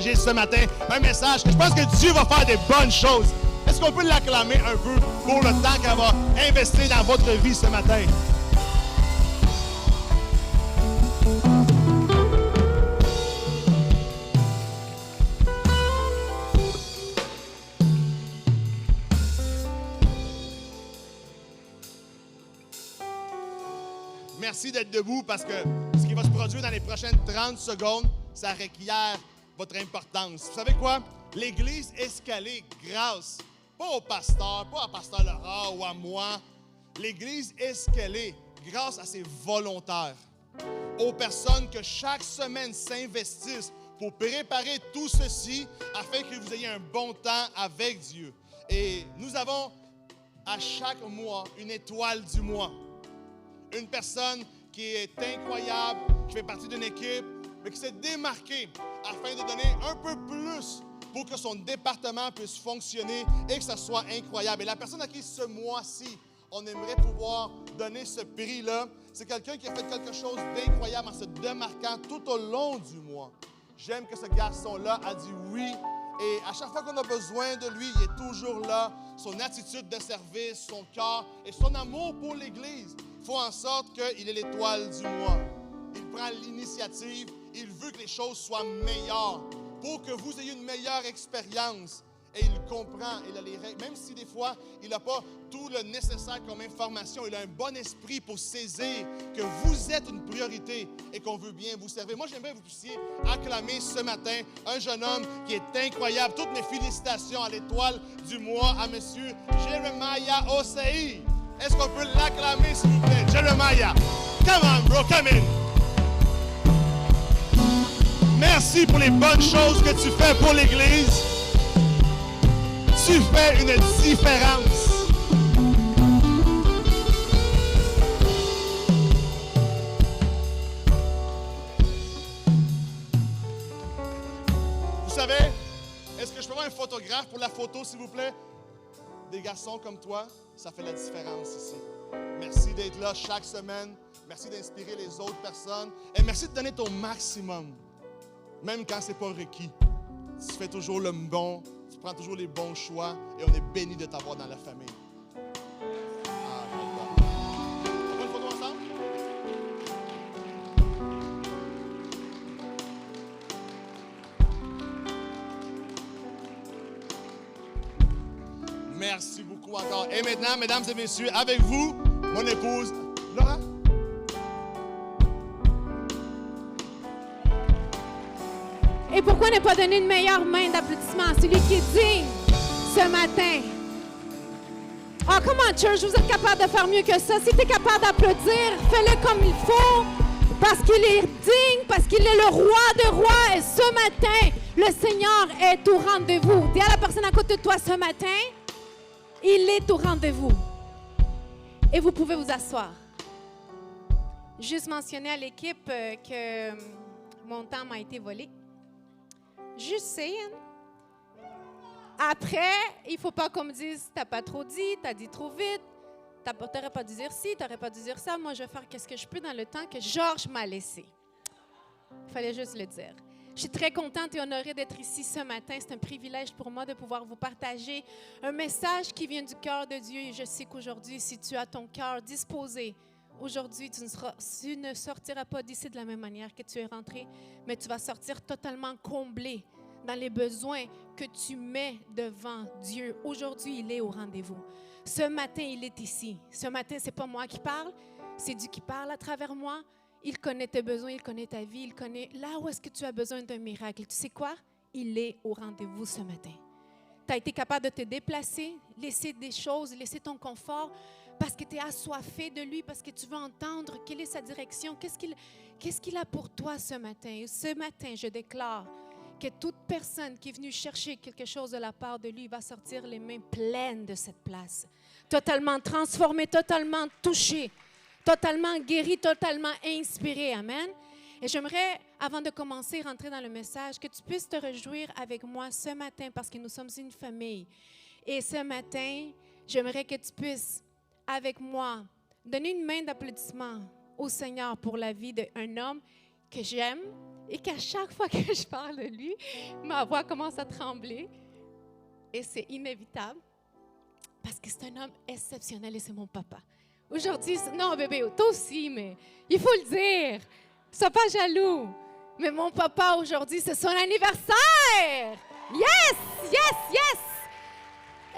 J'ai ce matin un message que je pense que Dieu va faire des bonnes choses. Est-ce qu'on peut l'acclamer un peu pour le temps qu'elle va investir dans votre vie ce matin? Merci d'être debout parce que ce qui va se produire dans les prochaines 30 secondes, ça requiert votre importance. Vous savez quoi? L'Église escalée grâce, pas au pasteur, pas à pasteur Laurent ou à moi. L'Église escalée grâce à ses volontaires, aux personnes que chaque semaine s'investissent pour préparer tout ceci afin que vous ayez un bon temps avec Dieu. Et nous avons à chaque mois une étoile du mois. Une personne qui est incroyable, qui fait partie d'une équipe, mais qui s'est démarquée afin de donner un peu plus pour que son département puisse fonctionner et que ça soit incroyable. Et la personne à qui ce mois-ci, on aimerait pouvoir donner ce prix-là, c'est quelqu'un qui a fait quelque chose d'incroyable en se démarquant tout au long du mois. J'aime que ce garçon-là a dit oui. Et à chaque fois qu'on a besoin de lui, il est toujours là. Son attitude de service, son cœur et son amour pour l'Église font en sorte qu'il est l'étoile du mois. Il prend l'initiative, il veut que les choses soient meilleures pour que vous ayez une meilleure expérience. Et il comprend, il a les règles. Même si des fois, il n'a pas tout le nécessaire comme information, il a un bon esprit pour saisir que vous êtes une priorité et qu'on veut bien vous servir. Moi, j'aimerais que vous puissiez acclamer ce matin un jeune homme qui est incroyable. Toutes mes félicitations à l'étoile du mois à M. Jeremiah Osei. Est-ce qu'on peut l'acclamer, s'il vous plaît? Jeremiah, come on, bro, come in. Merci pour les bonnes choses que tu fais pour l'Église. Tu fais une différence. Vous savez, est-ce que je peux avoir un photographe pour la photo, s'il vous plaît? Des garçons comme toi, ça fait la différence ici. Merci d'être là chaque semaine. Merci d'inspirer les autres personnes. Et merci de donner ton maximum, même quand ce n'est pas requis. Tu fais toujours le bon. Tu prends toujours les bons choix et on est béni de t'avoir dans la famille. On fait une photo ensemble? Merci beaucoup encore. Et maintenant, mesdames et messieurs, avec vous, mon épouse, Laura. Et pourquoi ne pas donner une meilleure main d'applaudissement à celui qui est digne ce matin? Oh, comment, church, vous êtes capable de faire mieux que ça? Si tu es capable d'applaudir, fais-le comme il faut, parce qu'il est digne, parce qu'il est le roi des rois. Et ce matin, le Seigneur est au rendez-vous. Dis à la personne à côté de toi ce matin, il est au rendez-vous. Et vous pouvez vous asseoir. Juste mentionner à l'équipe que mon temps m'a été volé. Juste saying. Après, il ne faut pas qu'on me dise « t'as pas trop dit, t'as dit trop vite, t'aurais pas dû dire ci, t'aurais pas dû dire ça. » Moi, je vais faire ce que je peux dans le temps que Georges m'a laissé. Il fallait juste le dire. Je suis très contente et honorée d'être ici ce matin. C'est un privilège pour moi de pouvoir vous partager un message qui vient du cœur de Dieu. Et je sais qu'aujourd'hui, si tu as ton cœur disposé, aujourd'hui, tu ne sortiras pas d'ici de la même manière que tu es rentré, mais tu vas sortir totalement comblé dans les besoins que tu mets devant Dieu. Aujourd'hui, il est au rendez-vous. Ce matin, il est ici. Ce matin, ce n'est pas moi qui parle, c'est Dieu qui parle à travers moi. Il connaît tes besoins, il connaît ta vie, il connaît là où est-ce que tu as besoin d'un miracle. Tu sais quoi? Il est au rendez-vous ce matin. Tu as été capable de te déplacer, laisser des choses, laisser ton confort, parce que tu es assoiffé de lui, parce que tu veux entendre quelle est sa direction, qu'est-ce qu'il a pour toi ce matin. Et ce matin, je déclare que toute personne qui est venue chercher quelque chose de la part de lui va sortir les mains pleines de cette place. Totalement transformée, totalement touchée, totalement guérie, totalement inspirée. Amen. Et j'aimerais, avant de commencer, rentrer dans le message, que tu puisses te réjouir avec moi ce matin parce que nous sommes une famille. Et ce matin, j'aimerais que tu puisses, avec moi, donner une main d'applaudissement au Seigneur pour la vie d'un homme que j'aime et qu'à chaque fois que je parle de lui, ma voix commence à trembler. Et c'est inévitable parce que c'est un homme exceptionnel et c'est mon papa. Aujourd'hui, non bébé, toi aussi, mais il faut le dire. Sois pas jaloux. Mais mon papa aujourd'hui, c'est son anniversaire. Yes, yes, yes.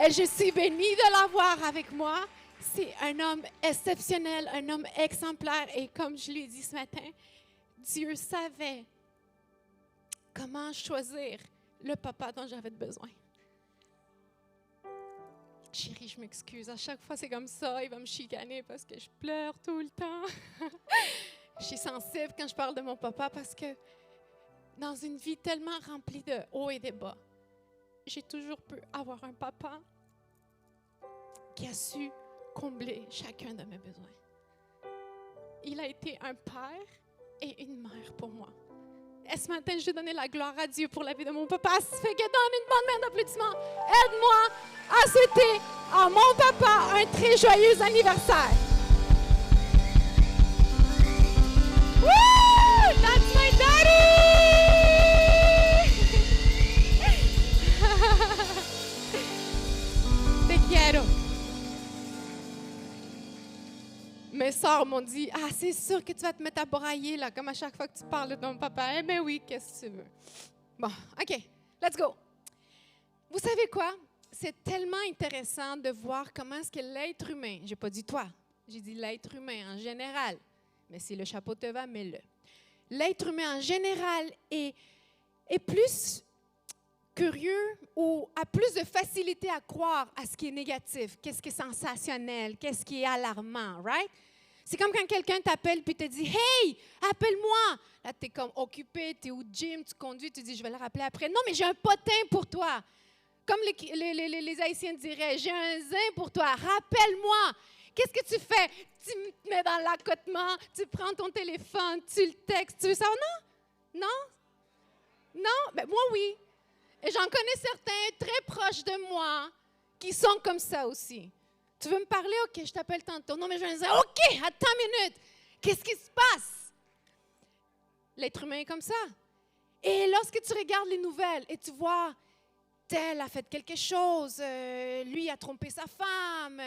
Et je suis bénie de l'avoir avec moi. C'est un homme exceptionnel, un homme exemplaire. Et comme je l'ai dit ce matin, Dieu savait comment choisir le papa dont j'avais besoin. Chérie, je m'excuse. À chaque fois, c'est comme ça. Il va me chicaner parce que je pleure tout le temps. Je suis sensible quand je parle de mon papa parce que dans une vie tellement remplie de hauts et de bas, j'ai toujours pu avoir un papa qui a su combler chacun de mes besoins. Il a été un père et une mère pour moi. Et ce matin, je vais donner la gloire à Dieu pour la vie de mon papa. Ça fait que donne une bonne main d'applaudissement. Aide-moi à souhaiter à mon papa un très joyeux anniversaire. Woo! That's my daddy! Te quiero. Mes sœurs m'ont dit, « Ah, c'est sûr que tu vas te mettre à brailler, là, comme à chaque fois que tu parles de ton papa. » Eh bien oui, qu'est-ce que tu veux? Bon, OK, let's go. Vous savez quoi? C'est tellement intéressant de voir comment est-ce que l'être humain, j'ai pas dit toi, j'ai dit l'être humain en général, mais si le chapeau te va, mets-le. L'être humain en général est plus curieux ou a plus de facilité à croire à ce qui est négatif, qu'est-ce qui est sensationnel, qu'est-ce qui est alarmant, right? C'est comme quand quelqu'un t'appelle puis te dit « Hey, appelle-moi! » Là, tu es comme occupé, tu es au gym, tu conduis, tu dis « Je vais le rappeler après. » Non, mais j'ai un potin pour toi. Comme les Haïtiens diraient « J'ai un zin pour toi. Rappelle-moi! » Qu'est-ce que tu fais? Tu te mets dans l'accotement, tu prends ton téléphone, tu le textes. Tu veux ça ou non? Non? Non? Ben, moi, oui. Et j'en connais certains très proches de moi qui sont comme ça aussi. Tu veux me parler? OK, je t'appelle tantôt. Non, mais je vais dire, OK, attends une minute. Qu'est-ce qui se passe? L'être humain est comme ça. Et lorsque tu regardes les nouvelles et tu vois, tel a fait quelque chose, lui a trompé sa femme,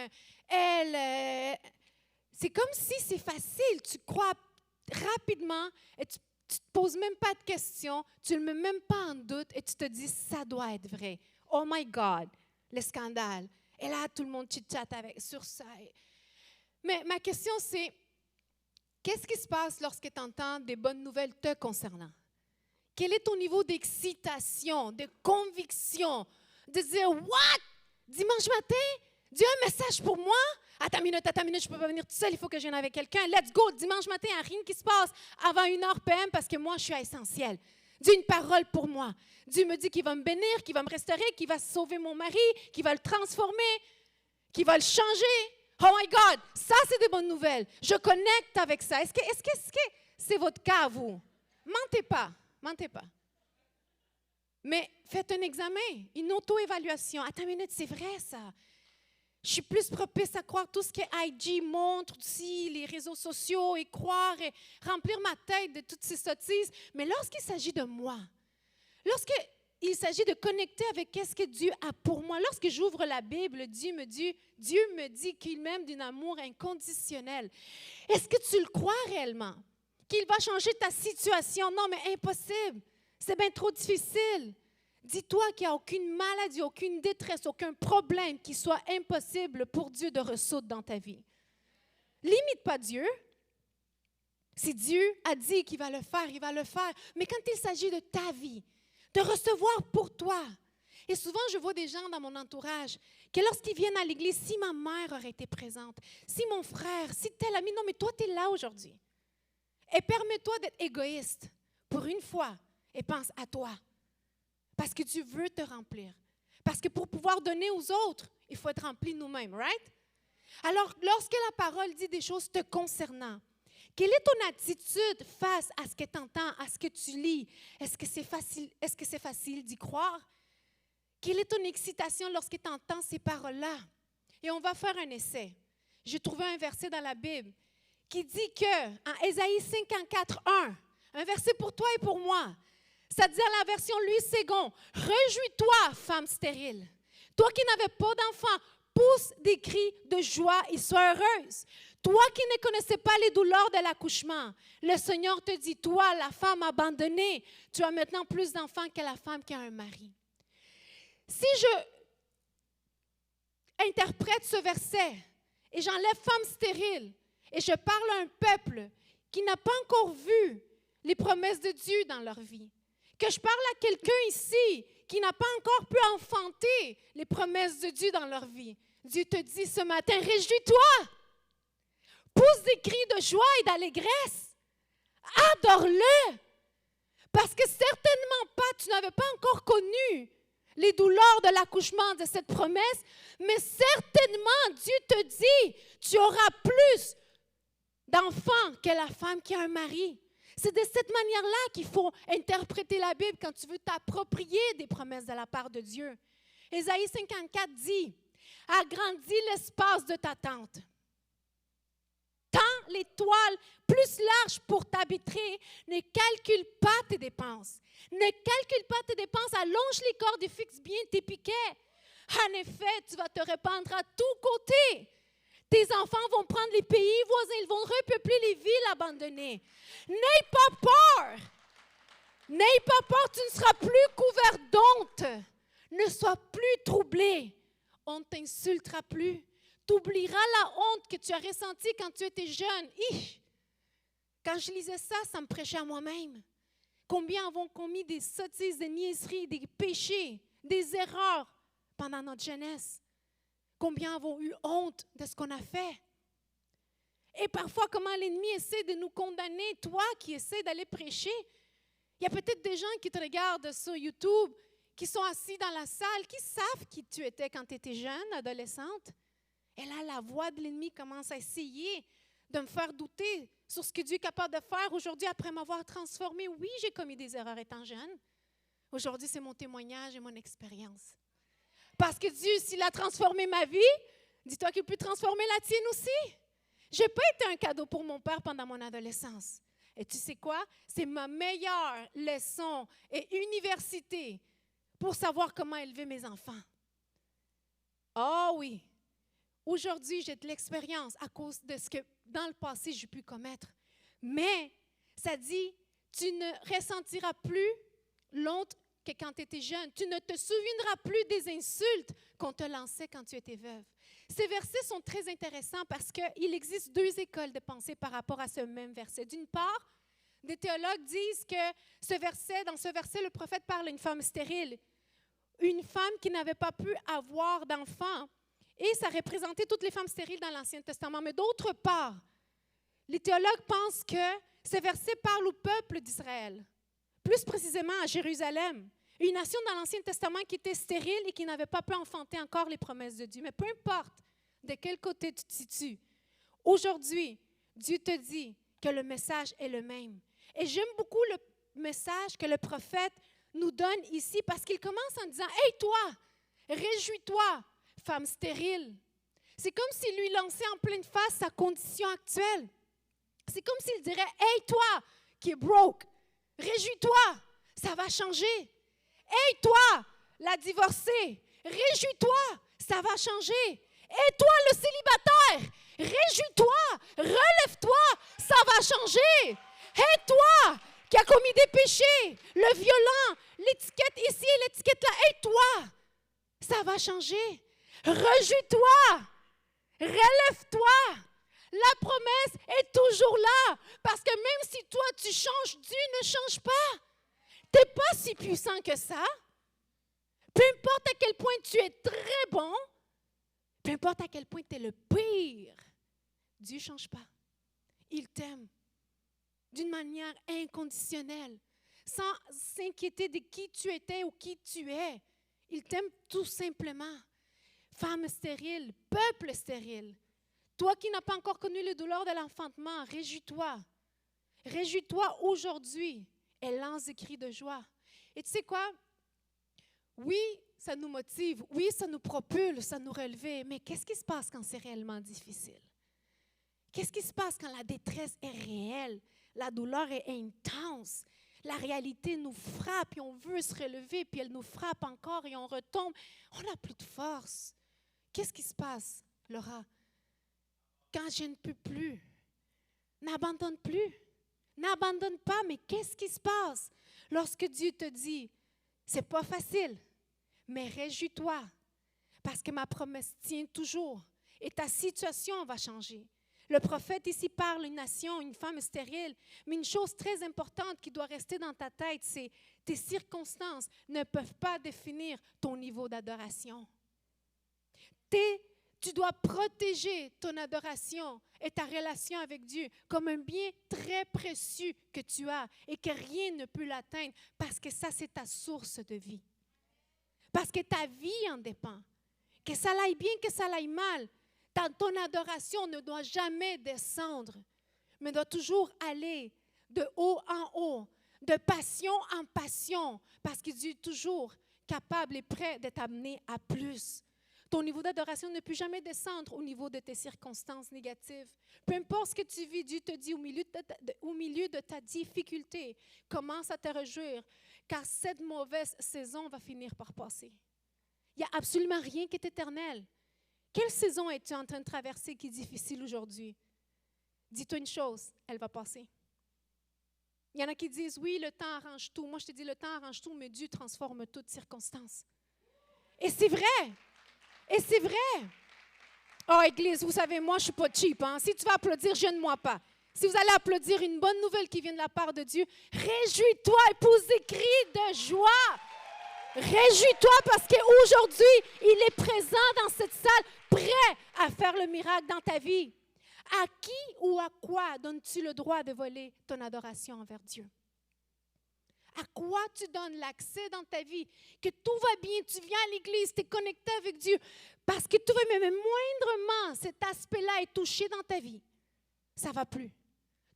elle, c'est comme si c'est facile. Tu crois rapidement et tu ne te poses même pas de questions, tu ne le mets même pas en doute et tu te dis, ça doit être vrai. Oh my God, le scandale. Et là, tout le monde chit-chat sur ça. Mais ma question, c'est, qu'est-ce qui se passe lorsque tu entends des bonnes nouvelles te concernant? Quel est ton niveau d'excitation, de conviction, de dire, what? Dimanche matin, Dieu a un message pour moi? Attends une minute, je ne peux pas venir toute seule, il faut que je vienne avec quelqu'un. Let's go, dimanche matin, il n'y a rien qui se passe avant 1h PM parce que moi, je suis essentielle. Dieu a une parole pour moi. Dieu me dit qu'il va me bénir, qu'il va me restaurer, qu'il va sauver mon mari, qu'il va le transformer, qu'il va le changer. Oh my God, ça, c'est des bonnes nouvelles. Je connecte avec ça. Est-ce que c'est votre cas, vous? Mentez pas. Mais faites un examen, une auto-évaluation. Attends une minute, c'est vrai, ça. Je suis plus propice à croire tout ce que IG montre aussi, les réseaux sociaux, et croire et remplir ma tête de toutes ces sottises. Mais lorsqu'il s'agit de moi, lorsqu'il s'agit de connecter avec qu'est-ce que Dieu a pour moi, lorsque j'ouvre la Bible, Dieu me dit qu'il m'aime d'un amour inconditionnel. Est-ce que tu le crois réellement? Qu'il va changer ta situation? Non, mais impossible. C'est bien trop difficile. Dis-toi qu'il n'y a aucune maladie, aucune détresse, aucun problème qui soit impossible pour Dieu de ressoudre dans ta vie. Limite pas Dieu. Si Dieu a dit qu'il va le faire, il va le faire. Mais quand il s'agit de ta vie, de recevoir pour toi. Et souvent, je vois des gens dans mon entourage que lorsqu'ils viennent à l'église, si ma mère aurait été présente, si mon frère, si tel ami, non, mais toi, tu es là aujourd'hui. Et permets-toi d'être égoïste pour une fois et pense à toi. Parce que Dieu veut te remplir. Parce que pour pouvoir donner aux autres, il faut être rempli nous-mêmes, right? Alors, lorsque la parole dit des choses te concernant, quelle est ton attitude face à ce que tu entends, à ce que tu lis? Est-ce que c'est facile d'y croire? Quelle est ton excitation lorsque tu entends ces paroles-là? Et on va faire un essai. J'ai trouvé un verset dans la Bible qui dit que, en Ésaïe 54, 1, Un verset pour toi et pour moi. Ça dit dans la version Louis II, « Réjouis-toi, femme stérile. Toi qui n'avais pas d'enfant, pousse des cris de joie et sois heureuse. Toi qui ne connaissais pas les douleurs de l'accouchement, le Seigneur te dit, toi, la femme abandonnée, tu as maintenant plus d'enfants que la femme qui a un mari. » Si je interprète ce verset et j'enlève femme stérile et je parle à un peuple qui n'a pas encore vu les promesses de Dieu dans leur vie, que je parle à quelqu'un ici qui n'a pas encore pu enfanter les promesses de Dieu dans leur vie, Dieu te dit ce matin, réjouis-toi, pousse des cris de joie et d'allégresse, adore-le, parce que certainement pas, tu n'avais pas encore connu les douleurs de l'accouchement de cette promesse, mais certainement Dieu te dit, tu auras plus d'enfants que la femme qui a un mari. C'est de cette manière-là qu'il faut interpréter la Bible quand tu veux t'approprier des promesses de la part de Dieu. Ésaïe 54 dit, « Agrandis l'espace de ta tente. Tends les toiles plus larges pour t'habiter. Ne calcule pas tes dépenses. Ne calcule pas tes dépenses. Allonge les cordes et fixe bien tes piquets. En effet, tu vas te répandre à tous côtés. Tes enfants vont prendre les pays voisins. Ils vont repeupler les villes abandonnées. N'aie pas peur. N'aie pas peur. Tu ne seras plus couvert d'honte. Ne sois plus troublé. On ne t'insultera plus. Tu oublieras la honte que tu as ressentie quand tu étais jeune. Quand je lisais ça, ça me prêchait à moi-même. Combien avons commis des sottises, des niaiseries, des péchés, des erreurs pendant notre jeunesse? Combien avons eu honte de ce qu'on a fait? Et parfois, comment l'ennemi essaie de nous condamner, toi qui essaies d'aller prêcher. Il y a peut-être des gens qui te regardent sur YouTube, qui sont assis dans la salle, qui savent qui tu étais quand tu étais jeune, adolescente. Et là, la voix de l'ennemi commence à essayer de me faire douter sur ce que Dieu est capable de faire aujourd'hui après m'avoir transformé. Oui, j'ai commis des erreurs étant jeune. Aujourd'hui, c'est mon témoignage et mon expérience. Parce que Dieu, s'il a transformé ma vie, dis-toi qu'il peut transformer la tienne aussi. Je n'ai pas été un cadeau pour mon père pendant mon adolescence. Et tu sais quoi? C'est ma meilleure leçon et université pour savoir comment élever mes enfants. Oh oui! Aujourd'hui, j'ai de l'expérience à cause de ce que dans le passé, j'ai pu commettre. Mais ça dit, tu ne ressentiras plus l'honte que quand tu étais jeune. Tu ne te souviendras plus des insultes qu'on te lançait quand tu étais veuve. Ces versets sont très intéressants parce qu'il existe deux écoles de pensée par rapport à ce même verset. D'une part, des théologues disent que dans ce verset, le prophète parle d'une femme stérile, une femme qui n'avait pas pu avoir d'enfant. Et ça représentait toutes les femmes stériles dans l'Ancien Testament. Mais d'autre part, les théologues pensent que ce verset parle au peuple d'Israël, plus précisément à Jérusalem, une nation dans l'Ancien Testament qui était stérile et qui n'avait pas pu enfanter encore les promesses de Dieu. Mais peu importe de quel côté tu te situes, aujourd'hui, Dieu te dit que le message est le même. Et j'aime beaucoup le message que le prophète nous donne ici parce qu'il commence en disant « Hey toi, réjouis-toi ». Femme stérile. C'est comme s'il lui lançait en pleine face sa condition actuelle. C'est comme s'il dirait, « Hey, toi qui es broke, réjouis-toi, ça va changer. Hey, toi, la divorcée, réjouis-toi, ça va changer. Et toi, le célibataire, réjouis-toi, relève-toi, ça va changer. Hey, toi qui as commis des péchés, le violent, l'étiquette ici et l'étiquette là, hey, toi, ça va changer. Réjouis-toi, relève-toi. La promesse est toujours là. Parce que même si toi, tu changes, Dieu ne change pas. Tu n'es pas si puissant que ça. Peu importe à quel point tu es très bon, peu importe à quel point tu es le pire, Dieu ne change pas. Il t'aime d'une manière inconditionnelle, sans s'inquiéter de qui tu étais ou qui tu es. Il t'aime tout simplement. Femme stérile, peuple stérile, toi qui n'as pas encore connu les douleurs de l'enfantement, réjouis-toi. Réjouis-toi aujourd'hui et lance des cris de joie. Et tu sais quoi? Oui, ça nous motive. Oui, ça nous propulse, ça nous relève. Mais qu'est-ce qui se passe quand c'est réellement difficile? Qu'est-ce qui se passe quand la détresse est réelle La douleur est intense. La réalité nous frappe et on veut se relever, puis elle nous frappe encore et on retombe. On n'a plus de force. Qu'est-ce qui se passe, Laura? Quand je ne peux plus, n'abandonne plus. N'abandonne pas, mais qu'est-ce qui se passe lorsque Dieu te dit, c'est pas facile, mais réjouis-toi, parce que ma promesse tient toujours et ta situation va changer. Le prophète ici parle d'une nation, une femme stérile, mais une chose très importante qui doit rester dans ta tête, c'est tes circonstances ne peuvent pas définir ton niveau d'adoration. Tu dois protéger ton adoration et ta relation avec Dieu comme un bien très précieux que tu as et que rien ne peut l'atteindre parce que ça, c'est ta source de vie. Parce que ta vie en dépend. Que ça aille bien, que ça aille mal, ton adoration ne doit jamais descendre, mais doit toujours aller de haut en haut, de passion en passion, parce que Dieu est toujours capable et prêt de t'amener à plus. Ton niveau d'adoration ne peut jamais descendre au niveau de tes circonstances négatives. Peu importe ce que tu vis, Dieu te dit au milieu de ta difficulté, commence à te réjouir, car cette mauvaise saison va finir par passer. Il n'y a absolument rien qui est éternel. Quelle saison es-tu en train de traverser qui est difficile aujourd'hui? Dis-toi une chose, elle va passer. Il y en a qui disent, oui, le temps arrange tout. Moi, je te dis, le temps arrange tout, mais Dieu transforme toutes circonstances. Et c'est vrai. Et c'est vrai. Oh, Église, vous savez, moi, je ne suis pas cheap. Hein? Si tu vas applaudir, gêne-moi pas. Si vous allez applaudir une bonne nouvelle qui vient de la part de Dieu, réjouis-toi et pousse des cris de joie. Réjouis-toi parce qu'aujourd'hui, il est présent dans cette salle, prêt à faire le miracle dans ta vie. À qui ou à quoi donnes-tu le droit de voler ton adoration envers Dieu? À quoi tu donnes l'accès dans ta vie? Que tout va bien, tu viens à l'église, tu es connecté avec Dieu. Parce que tout va bien, mais moindrement, cet aspect-là est touché dans ta vie. Ça ne va plus. Tu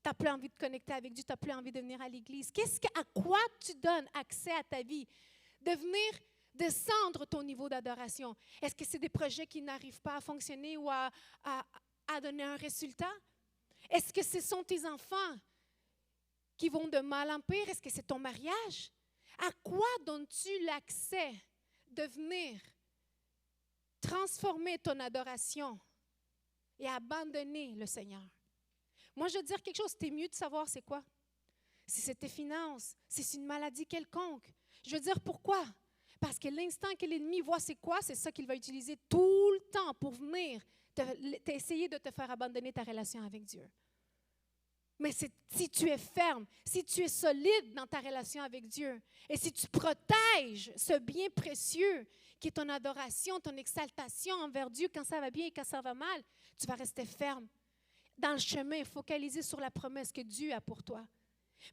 n'as plus envie de connecter avec Dieu, tu n'as plus envie de venir à l'église. À quoi tu donnes accès à ta vie? De venir descendre ton niveau d'adoration. Est-ce que c'est des projets qui n'arrivent pas à fonctionner ou à donner un résultat? Est-ce que ce sont tes enfants qui vont de mal en pire? Est-ce que c'est ton mariage? À quoi donnes-tu l'accès de venir transformer ton adoration et abandonner le Seigneur? Moi, je veux dire quelque chose, c'est mieux de savoir c'est quoi. Si c'est tes finances, si c'est une maladie quelconque. Je veux dire pourquoi? Parce que l'instant que l'ennemi voit c'est quoi, c'est ça qu'il va utiliser tout le temps pour venir essayer de te faire abandonner ta relation avec Dieu. Mais si tu es ferme, si tu es solide dans ta relation avec Dieu, et si tu protèges ce bien précieux qui est ton adoration, ton exaltation envers Dieu quand ça va bien et quand ça va mal, tu vas rester ferme dans le chemin, focalisé sur la promesse que Dieu a pour toi.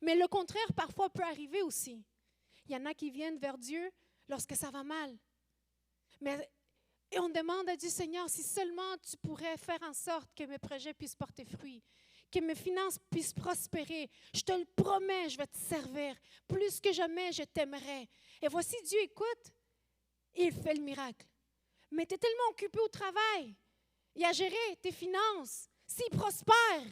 Mais le contraire, parfois, peut arriver aussi. Il y en a qui viennent vers Dieu lorsque ça va mal. Et on demande à Dieu, Seigneur, si seulement tu pourrais faire en sorte que mes projets puissent porter fruit, que mes finances puissent prospérer. Je te le promets, je vais te servir. Plus que jamais, je t'aimerai. Et voici, Dieu écoute, et il fait le miracle. Mais tu es tellement occupé au travail et à gérer tes finances. S'il prospère,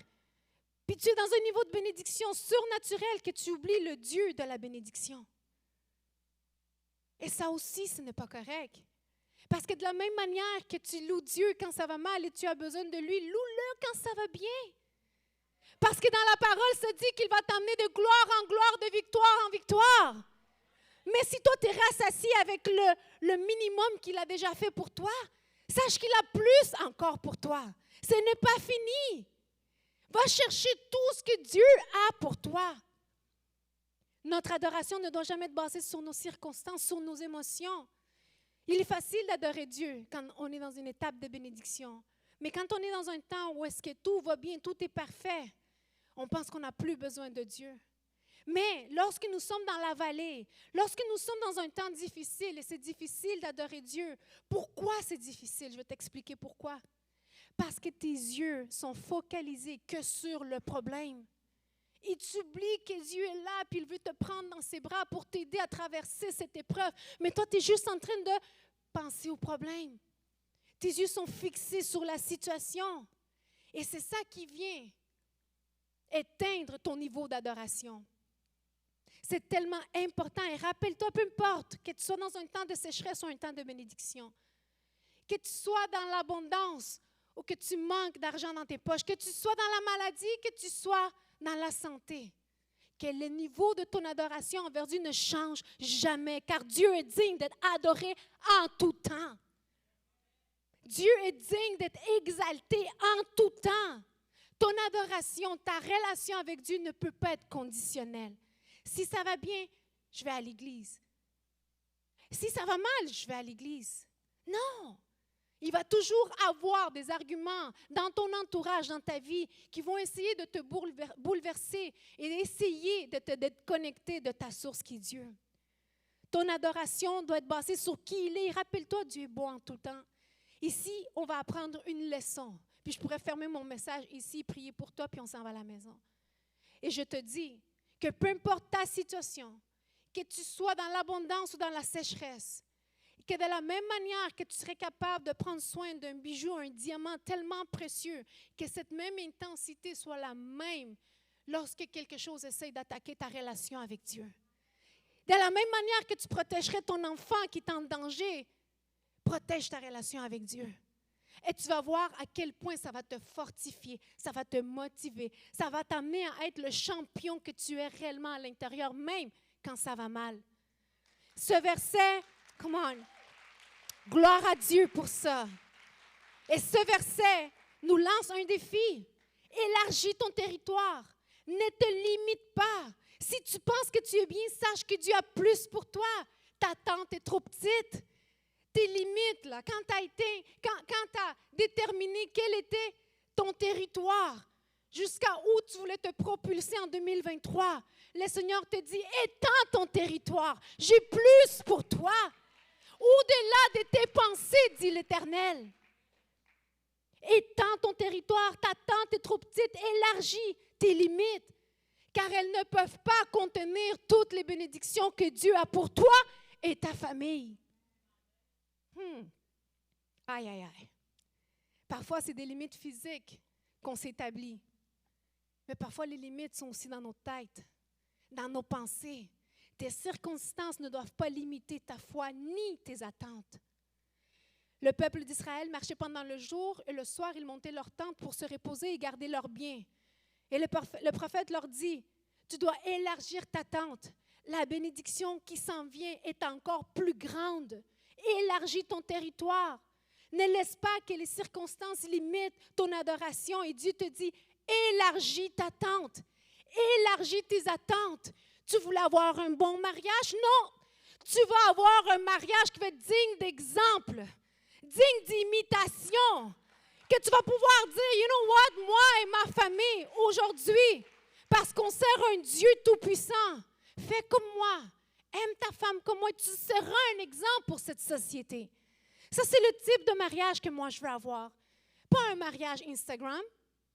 puis tu es dans un niveau de bénédiction surnaturelle que tu oublies le Dieu de la bénédiction. Et ça aussi, ce n'est pas correct. Parce que de la même manière que tu loues Dieu quand ça va mal et tu as besoin de lui, loue-le quand ça va bien. Parce que dans la parole, se dit qu'il va t'amener de gloire en gloire, de victoire en victoire. Mais si toi, tu es rassasié avec le minimum qu'il a déjà fait pour toi, sache qu'il a plus encore pour toi. Ce n'est pas fini. Va chercher tout ce que Dieu a pour toi. Notre adoration ne doit jamais être basée sur nos circonstances, sur nos émotions. Il est facile d'adorer Dieu quand on est dans une étape de bénédiction. Mais quand on est dans un temps où est-ce que tout va bien, tout est parfait, on pense qu'on n'a plus besoin de Dieu. Mais lorsque nous sommes dans la vallée, lorsque nous sommes dans un temps difficile, et c'est difficile d'adorer Dieu, pourquoi c'est difficile? Je vais t'expliquer pourquoi. Parce que tes yeux sont focalisés que sur le problème. Et tu oublies que Dieu est là, puis il veut te prendre dans ses bras pour t'aider à traverser cette épreuve. Mais toi, tu es juste en train de penser au problème. Tes yeux sont fixés sur la situation. Et c'est ça qui vient éteindre ton niveau d'adoration. C'est tellement important. Et rappelle-toi, peu importe que tu sois dans un temps de sécheresse ou un temps de bénédiction, que tu sois dans l'abondance ou que tu manques d'argent dans tes poches, que tu sois dans la maladie, que tu sois dans la santé, que le niveau de ton adoration envers Dieu ne change jamais, car Dieu est digne d'être adoré en tout temps. Dieu est digne d'être exalté en tout temps. Ton adoration, ta relation avec Dieu ne peut pas être conditionnelle. Si ça va bien, je vais à l'église. Si ça va mal, je vais à l'église. Non! Il va toujours avoir des arguments dans ton entourage, dans ta vie, qui vont essayer de te bouleverser et essayer de te déconnecter de ta source qui est Dieu. Ton adoration doit être basée sur qui il est. Rappelle-toi, Dieu est bon en tout temps. Ici, on va apprendre une leçon. Puis je pourrais fermer mon message ici, prier pour toi, puis on s'en va à la maison. Et je te dis que peu importe ta situation, que tu sois dans l'abondance ou dans la sécheresse, que de la même manière que tu serais capable de prendre soin d'un bijou, un diamant tellement précieux, que cette même intensité soit la même lorsque quelque chose essaie d'attaquer ta relation avec Dieu. De la même manière que tu protégerais ton enfant qui est en danger, protège ta relation avec Dieu. Et tu vas voir à quel point ça va te fortifier, ça va te motiver, ça va t'amener à être le champion que tu es réellement à l'intérieur, même quand ça va mal. Ce verset, come on, gloire à Dieu pour ça. Et ce verset nous lance un défi. Élargis ton territoire. Ne te limite pas. Si tu penses que tu es bien, sache que Dieu a plus pour toi. Ta tente est trop petite. Tes limites, là, quand tu as déterminé quel était ton territoire, jusqu'à où tu voulais te propulser en 2023, le Seigneur te dit, étends ton territoire, j'ai plus pour toi. Au-delà de tes pensées, dit l'Éternel. Étends ton territoire, ta tente est trop petite, élargis tes limites, car elles ne peuvent pas contenir toutes les bénédictions que Dieu a pour toi et ta famille. Aïe, aïe, aïe. Parfois, c'est des limites physiques qu'on s'établit. Mais parfois, les limites sont aussi dans nos têtes, dans nos pensées. Tes circonstances ne doivent pas limiter ta foi ni tes attentes. Le peuple d'Israël marchait pendant le jour et le soir, ils montaient leur tente pour se reposer et garder leurs biens. Et le prophète leur dit, tu dois élargir ta tente. La bénédiction qui s'en vient est encore plus grande. Élargis ton territoire. Ne laisse pas que les circonstances limitent ton adoration. Et Dieu te dit, élargis ta tente. Élargis tes attentes. Tu voulais avoir un bon mariage? Non. Tu vas avoir un mariage qui va être digne d'exemple, digne d'imitation, que tu vas pouvoir dire, you know what, moi et ma famille, aujourd'hui, parce qu'on sert un Dieu tout-puissant, fais comme moi, aime ta femme comme moi, tu seras un exemple pour cette société. Ça, c'est le type de mariage que moi, je veux avoir. Pas un mariage Instagram.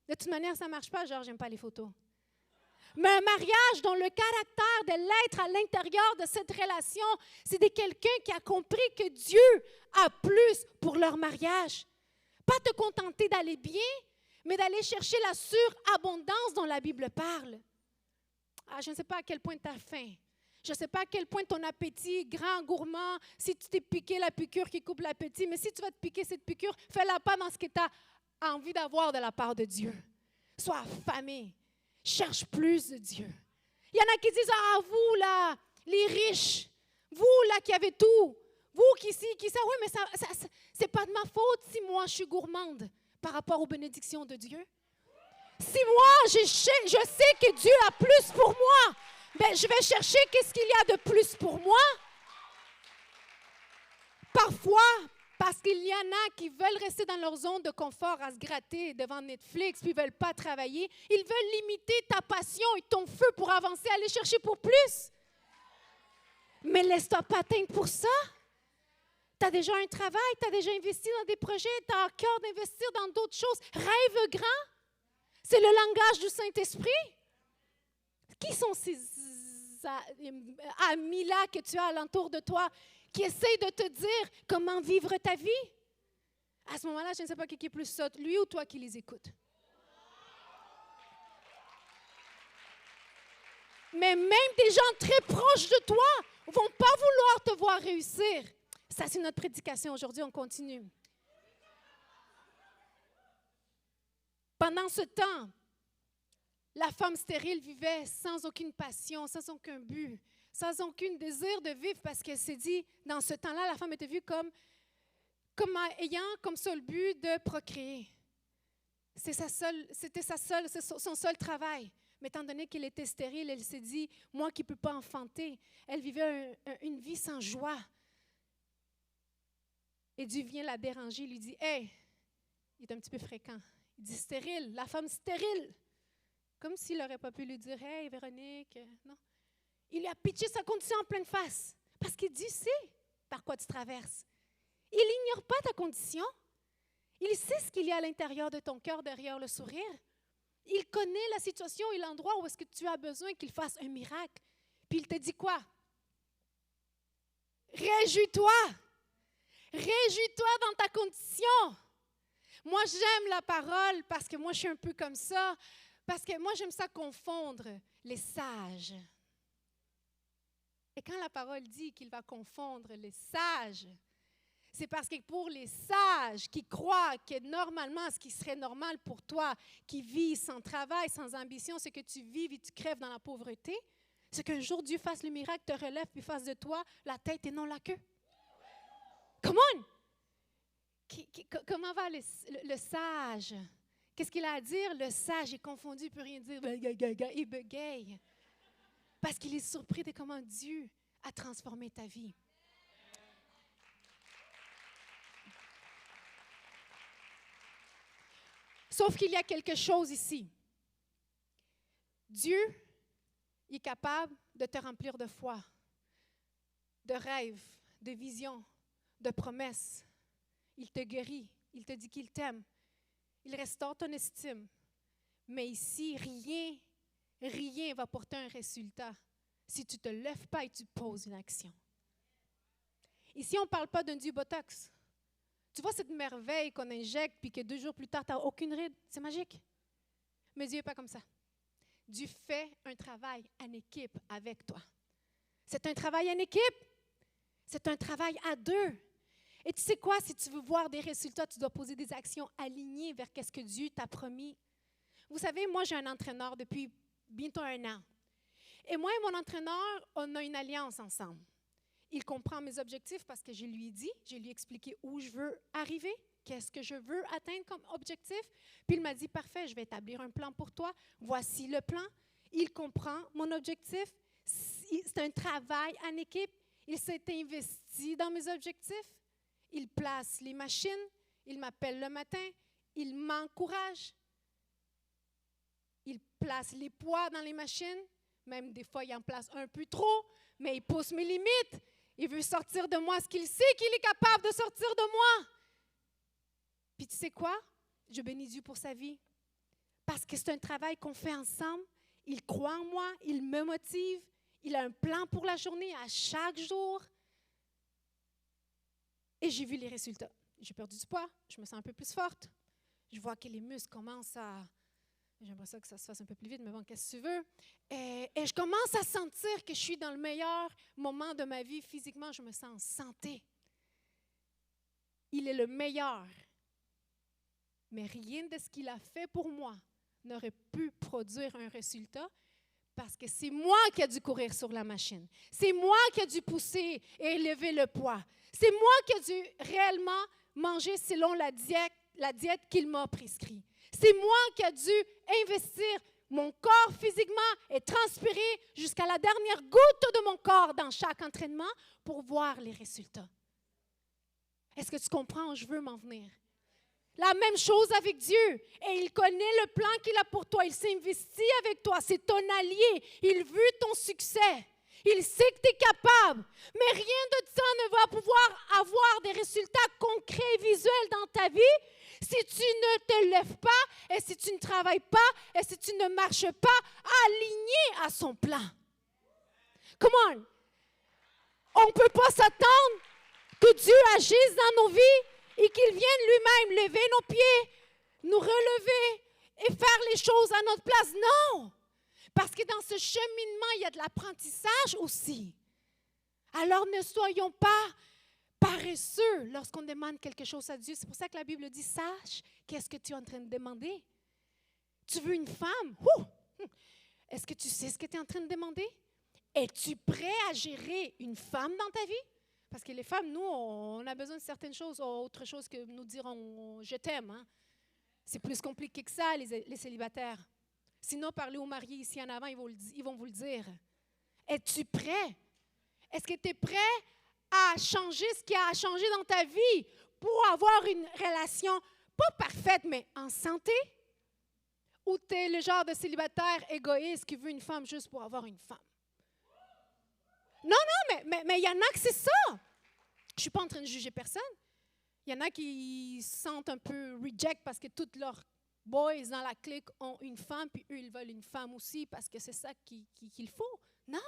De toute manière, ça ne marche pas, genre, j'aime pas les photos. Mais un mariage dont le caractère de l'être à l'intérieur de cette relation, c'est de quelqu'un qui a compris que Dieu a plus pour leur mariage. Pas te contenter d'aller bien, mais d'aller chercher la surabondance dont la Bible parle. Ah, je ne sais pas à quel point tu as faim. Je ne sais pas à quel point ton appétit, grand, gourmand, si tu t'es piqué la piqûre qui coupe l'appétit, mais si tu vas te piquer cette piqûre, fais-la pas dans ce que tu as envie d'avoir de la part de Dieu. Sois affamé. Cherche plus de Dieu. Il y en a qui disent, ah, vous là, les riches, vous là qui avez tout, vous qui ça, oui, mais ça c'est pas de ma faute si moi je suis gourmande par rapport aux bénédictions de Dieu. Si moi, je sais que Dieu a plus pour moi, ben, je vais chercher qu'est-ce qu'il y a de plus pour moi. Parfois, parce qu'il y en a qui veulent rester dans leur zone de confort à se gratter devant Netflix, puis ils ne veulent pas travailler. Ils veulent limiter ta passion et ton feu pour avancer, aller chercher pour plus. Mais laisse-toi pas atteindre pour ça. Tu as déjà un travail, tu as déjà investi dans des projets, tu as à cœur d'investir dans d'autres choses. Rêve grand. C'est le langage du Saint-Esprit. Qui sont ces amis-là que tu as alentour de toi qui essayent de te dire comment vivre ta vie? À ce moment-là, je ne sais pas qui est plus sotte, lui ou toi qui les écoutes. Mais même des gens très proches de toi ne vont pas vouloir te voir réussir. Ça, c'est notre prédication. Aujourd'hui, on continue. Pendant ce temps, la femme stérile vivait sans aucune passion, sans aucun but, sans aucun désir de vivre, parce qu'elle s'est dit, dans ce temps-là, la femme était vue comme ayant comme seul but de procréer. C'était son seul travail. Mais étant donné qu'elle était stérile, elle s'est dit, moi qui ne peux pas enfanter, elle vivait une vie sans joie. Et Dieu vient la déranger, il lui dit, « Hey, il est un petit peu fréquent. » Il dit, « Stérile, la femme stérile. » Comme s'il n'aurait pas pu lui dire, « Hey, Véronique, non. » Il lui a pitché sa condition en pleine face. Parce qu'il Dieu sait par quoi tu traverses. Il n'ignore pas ta condition. Il sait ce qu'il y a à l'intérieur de ton cœur, derrière le sourire. Il connaît la situation et l'endroit où est-ce que tu as besoin qu'il fasse un miracle. Puis il te dit quoi? Réjouis-toi. Réjouis-toi dans ta condition. Moi, j'aime la parole parce que moi, je suis un peu comme ça. Parce que moi, j'aime ça confondre les sages. Et quand la parole dit qu'il va confondre les sages, c'est parce que pour les sages qui croient que normalement, ce qui serait normal pour toi, qui vit sans travail, sans ambition, c'est que tu vives et tu crèves dans la pauvreté, c'est qu'un jour Dieu fasse le miracle, te relève puis fasse de toi la tête et non la queue. Come on! Comment va le sage? Qu'est-ce qu'il a à dire? Le sage est confondu, il ne peut rien dire. Il bégaye. Parce qu'il est surpris de comment Dieu a transformé ta vie. Sauf qu'il y a quelque chose ici. Dieu est capable de te remplir de foi, de rêves, de visions, de promesses. Il te guérit, il te dit qu'il t'aime, il restaure ton estime. Mais ici, rien ne va porter un résultat si tu ne te lèves pas et tu poses une action. Ici, on ne parle pas d'un Dieu Botox. Tu vois cette merveille qu'on injecte puis que 2 jours plus tard, tu n'as aucune ride. C'est magique. Mais Dieu n'est pas comme ça. Dieu fait un travail en équipe avec toi. C'est un travail en équipe. C'est un travail à 2. Et tu sais quoi? Si tu veux voir des résultats, tu dois poser des actions alignées vers ce que Dieu t'a promis. Vous savez, moi, j'ai un entraîneur depuis bientôt 1 an. Et moi et mon entraîneur, on a une alliance ensemble. Il comprend mes objectifs parce que je lui ai dit, je lui ai expliqué où je veux arriver, qu'est-ce que je veux atteindre comme objectif. Puis il m'a dit, parfait, je vais établir un plan pour toi. Voici le plan. Il comprend mon objectif. C'est un travail en équipe. Il s'est investi dans mes objectifs. Il place les machines. Il m'appelle le matin. Il m'encourage. Il place les poids dans les machines. Même des fois, il en place un peu trop, mais il pousse mes limites. Il veut sortir de moi ce qu'il sait qu'il est capable de sortir de moi. Puis tu sais quoi? Je bénis Dieu pour sa vie. Parce que c'est un travail qu'on fait ensemble. Il croit en moi, il me motive. Il a un plan pour la journée à chaque jour. Et j'ai vu les résultats. J'ai perdu du poids, je me sens un peu plus forte. Je vois que les muscles commencent à... J'aimerais ça que ça se fasse un peu plus vite, mais bon, qu'est-ce que tu veux? Et je commence à sentir que je suis dans le meilleur moment de ma vie. Physiquement, je me sens en santé. Il est le meilleur. Mais rien de ce qu'il a fait pour moi n'aurait pu produire un résultat parce que c'est moi qui ai dû courir sur la machine. C'est moi qui ai dû pousser et élever le poids. C'est moi qui ai dû réellement manger selon la diète qu'il m'a prescrite. C'est moi qui ai dû investir mon corps physiquement et transpirer jusqu'à la dernière goutte de mon corps dans chaque entraînement pour voir les résultats. Est-ce que tu comprends où je veux m'en venir? La même chose avec Dieu. Et il connaît le plan qu'il a pour toi. Il s'investit avec toi. C'est ton allié. Il veut ton succès. Il sait que tu es capable. Mais rien de ça ne va pouvoir avoir des résultats concrets et visuels dans ta vie si tu ne te lèves pas et si tu ne travailles pas et si tu ne marches pas aligné à son plan. Come on! On ne peut pas s'attendre que Dieu agisse dans nos vies et qu'il vienne lui-même lever nos pieds, nous relever et faire les choses à notre place. Non! Parce que dans ce cheminement, il y a de l'apprentissage aussi. Alors ne soyons pas paresseux lorsqu'on demande quelque chose à Dieu. C'est pour ça que la Bible dit, sache qu'est-ce que tu es en train de demander. Tu veux une femme? Est-ce que tu sais ce que tu es en train de demander? Es-tu prêt à gérer une femme dans ta vie? Parce que les femmes, nous, on a besoin de certaines choses, autre chose que nous dirons « je t'aime ». Hein? C'est plus compliqué que ça, les célibataires. Sinon, parlez aux mariés ici en avant, ils vont vous le dire. Es-tu prêt? Est-ce que tu es prêt à changer ce qui a changé dans ta vie pour avoir une relation, pas parfaite, mais en santé? Ou tu es le genre de célibataire égoïste qui veut une femme juste pour avoir une femme? Non, mais il y en a que c'est ça. Je ne suis pas en train de juger personne. Il y en a qui se sentent un peu reject parce que tous leurs boys dans la clique ont une femme, puis eux, ils veulent une femme aussi parce que c'est ça qu'il faut. Non.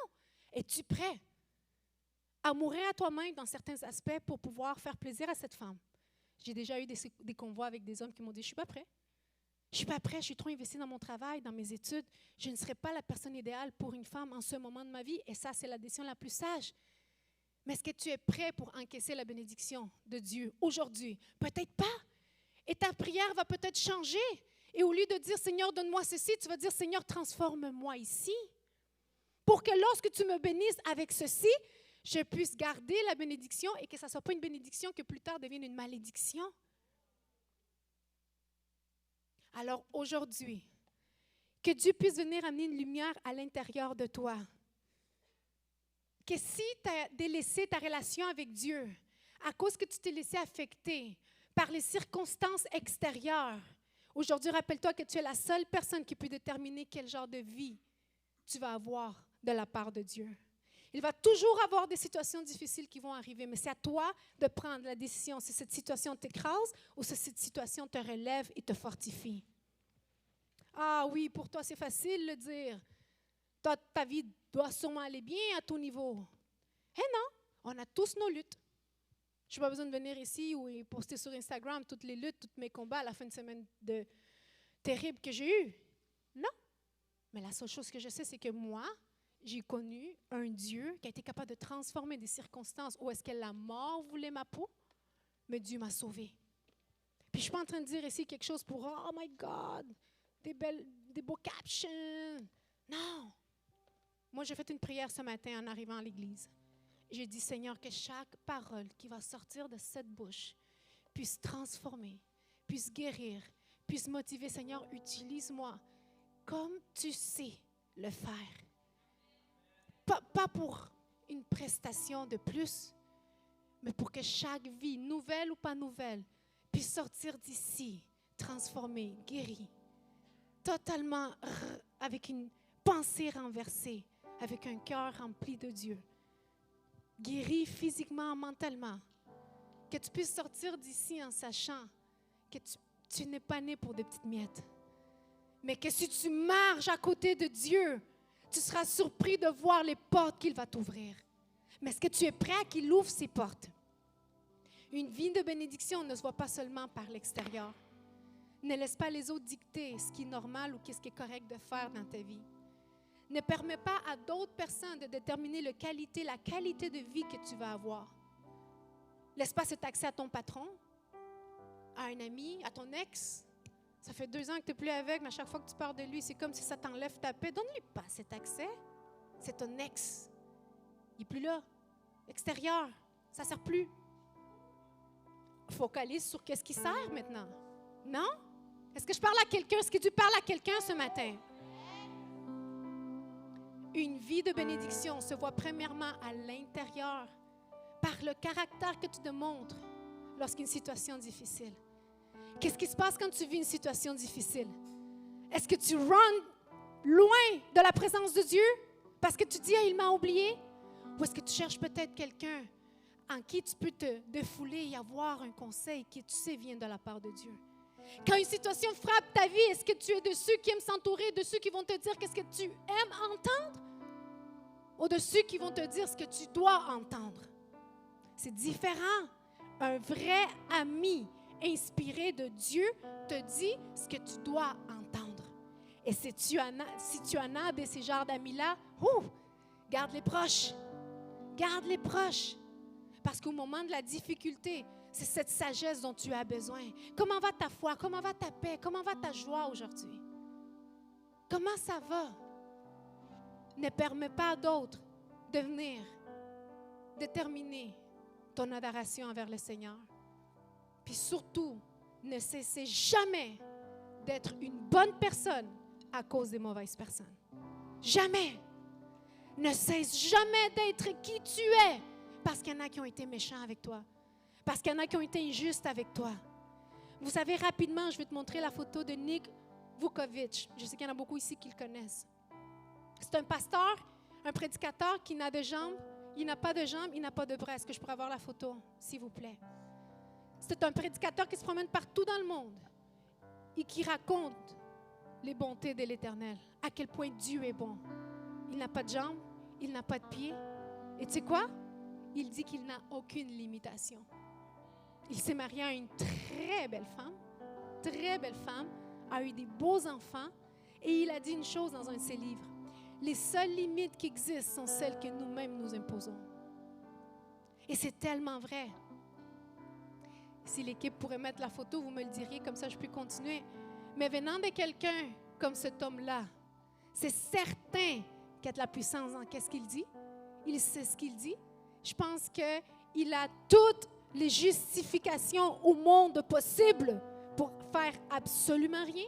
Es-tu prêt à mourir à toi-même dans certains aspects pour pouvoir faire plaisir à cette femme? J'ai déjà eu des convois avec des hommes qui m'ont dit « je ne suis pas prêt. Je ne suis pas prêt, je suis trop investi dans mon travail, dans mes études. Je ne serai pas la personne idéale pour une femme en ce moment de ma vie. » Et ça, c'est la décision la plus sage. Mais est-ce que tu es prêt pour encaisser la bénédiction de Dieu aujourd'hui? Peut-être pas. Et ta prière va peut-être changer. Et au lieu de dire « Seigneur, donne-moi ceci », tu vas dire « Seigneur, transforme-moi ici. » Pour que lorsque tu me bénisses avec ceci, je puisse garder la bénédiction et que ça ne soit pas une bénédiction que plus tard devienne une malédiction. Alors aujourd'hui, que Dieu puisse venir amener une lumière à l'intérieur de toi. Que si tu as délaissé ta relation avec Dieu, à cause que tu t'es laissé affecter par les circonstances extérieures, aujourd'hui, rappelle-toi que tu es la seule personne qui peut déterminer quel genre de vie tu vas avoir de la part de Dieu. Il va toujours avoir des situations difficiles qui vont arriver, mais c'est à toi de prendre la décision si cette situation t'écrase ou si cette situation te relève et te fortifie. Ah oui, pour toi, c'est facile de le dire. Ta vie doit sûrement aller bien à ton niveau. Eh non, on a tous nos luttes. Je n'ai pas besoin de venir ici ou poster sur Instagram toutes les luttes, tous mes combats à la fin de semaine terribles que j'ai eus. Non. Mais la seule chose que je sais, c'est que moi, j'ai connu un Dieu qui a été capable de transformer des circonstances où est-ce que la mort voulait ma peau, mais Dieu m'a sauvée. Puis je ne suis pas en train de dire ici quelque chose pour « Oh my God, des beaux captions ». Non. Moi, j'ai fait une prière ce matin en arrivant à l'église. J'ai dit « Seigneur, que chaque parole qui va sortir de cette bouche puisse transformer, puisse guérir, puisse motiver. Seigneur, utilise-moi comme tu sais le faire. » Pas pour une prestation de plus, mais pour que chaque vie, nouvelle ou pas nouvelle, puisse sortir d'ici, transformée, guérie, totalement avec une pensée renversée, avec un cœur rempli de Dieu, guérie physiquement, mentalement, que tu puisses sortir d'ici en sachant que tu n'es pas né pour des petites miettes, mais que si tu marches à côté de Dieu, tu seras surpris de voir les portes qu'il va t'ouvrir. Mais est-ce que tu es prêt à qu'il ouvre ces portes? Une vie de bénédiction ne se voit pas seulement par l'extérieur. Ne laisse pas les autres dicter ce qui est normal ou ce qui est correct de faire dans ta vie. Ne permets pas à d'autres personnes de déterminer la qualité de vie que tu vas avoir. Laisse pas cet accès à ton patron, à un ami, à ton ex. Ça fait 2 ans que tu n'es plus avec, mais à chaque fois que tu parles de lui, c'est comme si ça t'enlève ta paix. Donne-lui pas cet accès. C'est ton ex. Il n'est plus là. Extérieur, ça ne sert plus. Focalise sur qu'est-ce qui sert maintenant. Non? Est-ce que je parle à quelqu'un? Est-ce que tu parles à quelqu'un ce matin? Une vie de bénédiction se voit premièrement à l'intérieur par le caractère que tu démontres lorsqu'il y a une situation difficile. Qu'est-ce qui se passe quand tu vis une situation difficile? Est-ce que tu runs loin de la présence de Dieu parce que tu dis « Ah, il m'a oublié » ou est-ce que tu cherches peut-être quelqu'un en qui tu peux te défouler et avoir un conseil qui, tu sais, vient de la part de Dieu? Quand une situation frappe ta vie, est-ce que tu es de ceux qui aiment s'entourer, de ceux qui vont te dire qu'est-ce que tu aimes entendre ou de ceux qui vont te dire ce que tu dois entendre? C'est différent. Un vrai ami inspiré de Dieu te dit ce que tu dois entendre. Et si tu en as de ces genres d'amis-là, garde-les proches. Garde-les proches. Parce qu'au moment de la difficulté, c'est cette sagesse dont tu as besoin. Comment va ta foi? Comment va ta paix? Comment va ta joie aujourd'hui? Comment ça va? Ne permets pas à d'autres de venir déterminer ton adoration envers le Seigneur. Puis surtout, ne cessez jamais d'être une bonne personne à cause des mauvaises personnes. Jamais. Ne cesse jamais d'être qui tu es parce qu'il y en a qui ont été méchants avec toi. Parce qu'il y en a qui ont été injustes avec toi. Vous savez, rapidement, je vais te montrer la photo de Nick Vukovic. Je sais qu'il y en a beaucoup ici qui le connaissent. C'est un pasteur, un prédicateur qui n'a de jambes, il n'a pas de jambes, il n'a pas de bras. Est-ce que je pourrais avoir la photo, s'il vous plaît? C'est un prédicateur qui se promène partout dans le monde et qui raconte les bontés de l'Éternel, à quel point Dieu est bon. Il n'a pas de jambes, il n'a pas de pieds. Et tu sais quoi? Il dit qu'il n'a aucune limitation. Il s'est marié à une très belle femme, a eu des beaux enfants, et il a dit une chose dans un de ses livres. Les seules limites qui existent sont celles que nous-mêmes nous imposons. Et c'est tellement vrai. Si l'équipe pourrait mettre la photo, vous me le diriez, comme ça je peux continuer. Mais venant de quelqu'un comme cet homme-là, c'est certain qu'il a de la puissance dans qu'est-ce qu'il dit. Il sait ce qu'il dit. Je pense qu'il a toutes les justifications au monde possibles pour faire absolument rien,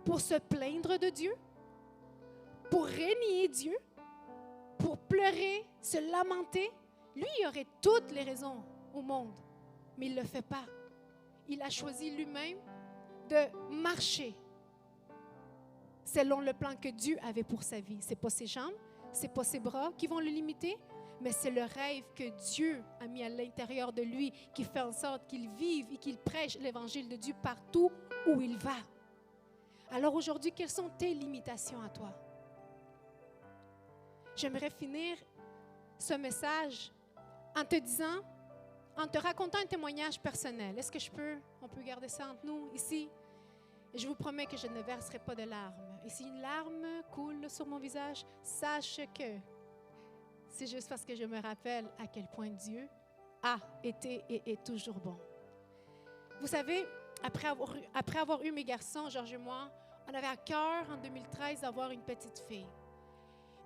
pour se plaindre de Dieu, pour renier Dieu, pour pleurer, se lamenter. Lui, il aurait toutes les raisons au monde, mais il ne le fait pas. Il a choisi lui-même de marcher selon le plan que Dieu avait pour sa vie. Ce n'est pas ses jambes, ce n'est pas ses bras qui vont le limiter, mais c'est le rêve que Dieu a mis à l'intérieur de lui qui fait en sorte qu'il vive et qu'il prêche l'évangile de Dieu partout où il va. Alors aujourd'hui, quelles sont tes limitations à toi? J'aimerais finir ce message en te disant, en te racontant un témoignage personnel. Est-ce que on peut garder ça entre nous ici? Et je vous promets que je ne verserai pas de larmes. Et si une larme coule sur mon visage, sache que c'est juste parce que je me rappelle à quel point Dieu a été et est toujours bon. Vous savez, après avoir eu mes garçons, Georges et moi, on avait à cœur en 2013 d'avoir une petite fille.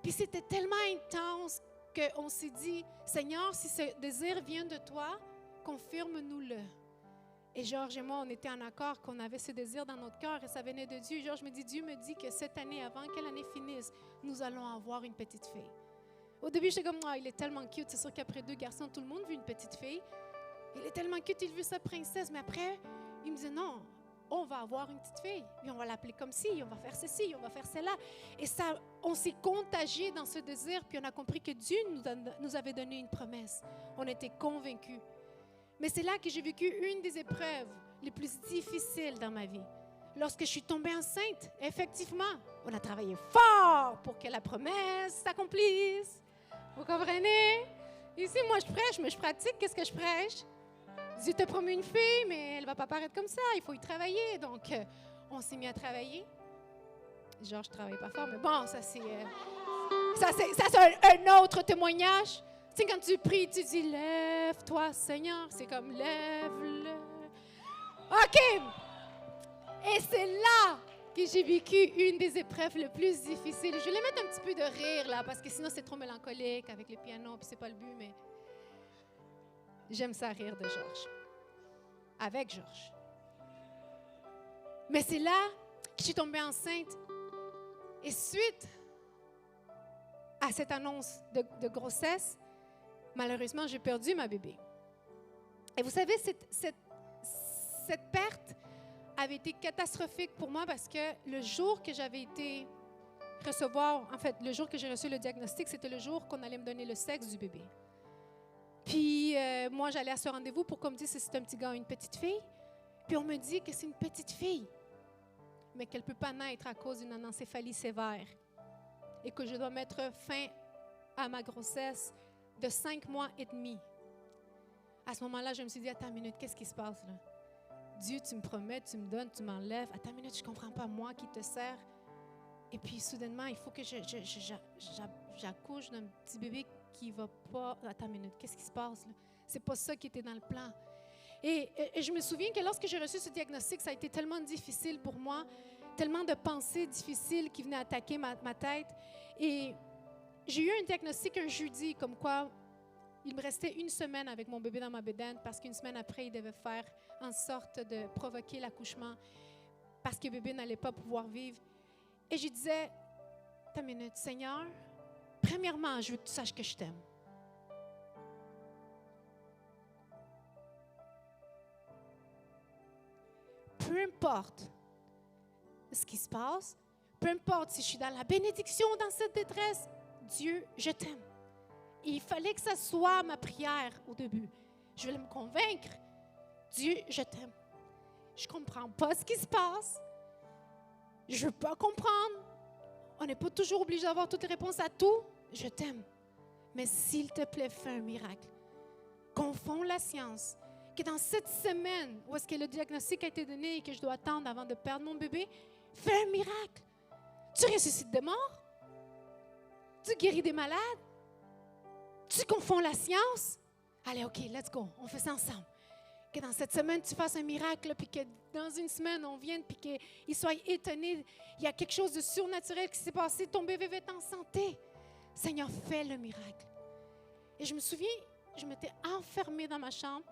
Puis c'était tellement intense qu'on s'est dit, Seigneur, si ce désir vient de toi, confirme-nous-le. Et Georges et moi, on était en accord qu'on avait ce désir dans notre cœur et ça venait de Dieu. Georges me dit, Dieu me dit que cette année, avant que l'année finisse, nous allons avoir une petite fille. Au début, j'étais comme, il est tellement cute. C'est sûr qu'après 2 garçons, tout le monde veut une petite fille. Il est tellement cute, il veut sa princesse. Mais après, il me disait, non, on va avoir une petite fille. Et on va l'appeler comme ci, on va faire ceci, on va faire cela. Et ça, on s'est contagié dans ce désir, puis on a compris que Dieu nous avait donné une promesse. On était convaincus. Mais c'est là que j'ai vécu une des épreuves les plus difficiles dans ma vie. Lorsque je suis tombée enceinte, effectivement, on a travaillé fort pour que la promesse s'accomplisse. Vous comprenez? Ici, moi, je prêche, mais je pratique. Qu'est-ce que je prêche? Dieu te promet une fille, mais elle ne va pas paraître comme ça. Il faut y travailler. Donc, on s'est mis à travailler. Genre, je ne travaille pas fort, mais bon, ça, c'est un autre témoignage. Tu sais, quand tu pries, tu dis « Lève-toi, Seigneur ». C'est comme « Lève-le ». OK! Et c'est là que j'ai vécu une des épreuves les plus difficiles. Je vais mettre un petit peu de rire, là, parce que sinon, c'est trop mélancolique avec le piano, puis c'est pas le but, mais j'aime ça rire de Georges. Avec Georges. Mais c'est là que je suis tombée enceinte. Et suite à cette annonce de grossesse, malheureusement, j'ai perdu ma bébé. Et vous savez, cette perte avait été catastrophique pour moi parce que le jour que j'avais été recevoir, en fait, le jour que j'ai reçu le diagnostic, c'était le jour qu'on allait me donner le sexe du bébé. Puis moi, j'allais à ce rendez-vous pour qu'on me dise si c'est un petit gars ou une petite fille. Puis on me dit que c'est une petite fille, mais qu'elle ne peut pas naître à cause d'une anencéphalie sévère et que je dois mettre fin à ma grossesse de 5 mois et demi. À ce moment-là, je me suis dit, attends une minute, qu'est-ce qui se passe là? Dieu, tu me promets, tu me donnes, tu m'enlèves. Attends une minute, je ne comprends pas, moi qui te sers Et puis, soudainement, il faut que j'accouche d'un petit bébé qui ne va pas... Attends une minute, qu'est-ce qui se passe là? C'est pas ça qui était dans le plan. Et je me souviens que lorsque j'ai reçu ce diagnostic, ça a été tellement difficile pour moi, tellement de pensées difficiles qui venaient attaquer ma tête. Et j'ai eu un diagnostic un jeudi, comme quoi il me restait 1 semaine avec mon bébé dans ma bédaine parce qu'une semaine après, il devait faire en sorte de provoquer l'accouchement parce que le bébé n'allait pas pouvoir vivre. Et je disais, attends une minute, Seigneur, premièrement, je veux que tu saches que je t'aime. Peu importe ce qui se passe, peu importe si je suis dans la bénédiction ou dans cette détresse, Dieu, je t'aime. Et il fallait que ça soit ma prière au début. Je voulais me convaincre, Dieu, je t'aime. Je ne comprends pas ce qui se passe. Je ne veux pas comprendre. On n'est pas toujours obligé d'avoir toutes les réponses à tout. Je t'aime. Mais s'il te plaît, fais un miracle. Confonds la science. Que dans cette semaine où est-ce que le diagnostic a été donné et que je dois attendre avant de perdre mon bébé, fais un miracle. Tu ressuscites des morts. Tu guéris des malades. Tu confonds la science. Allez, OK, let's go. On fait ça ensemble. Que dans cette semaine, tu fasses un miracle, puis que dans 1 semaine, on vienne, puis qu'ils soient étonnés. Il y a quelque chose de surnaturel qui s'est passé. Ton bébé va être en santé. Seigneur, fais le miracle. Et je me souviens, je m'étais enfermée dans ma chambre.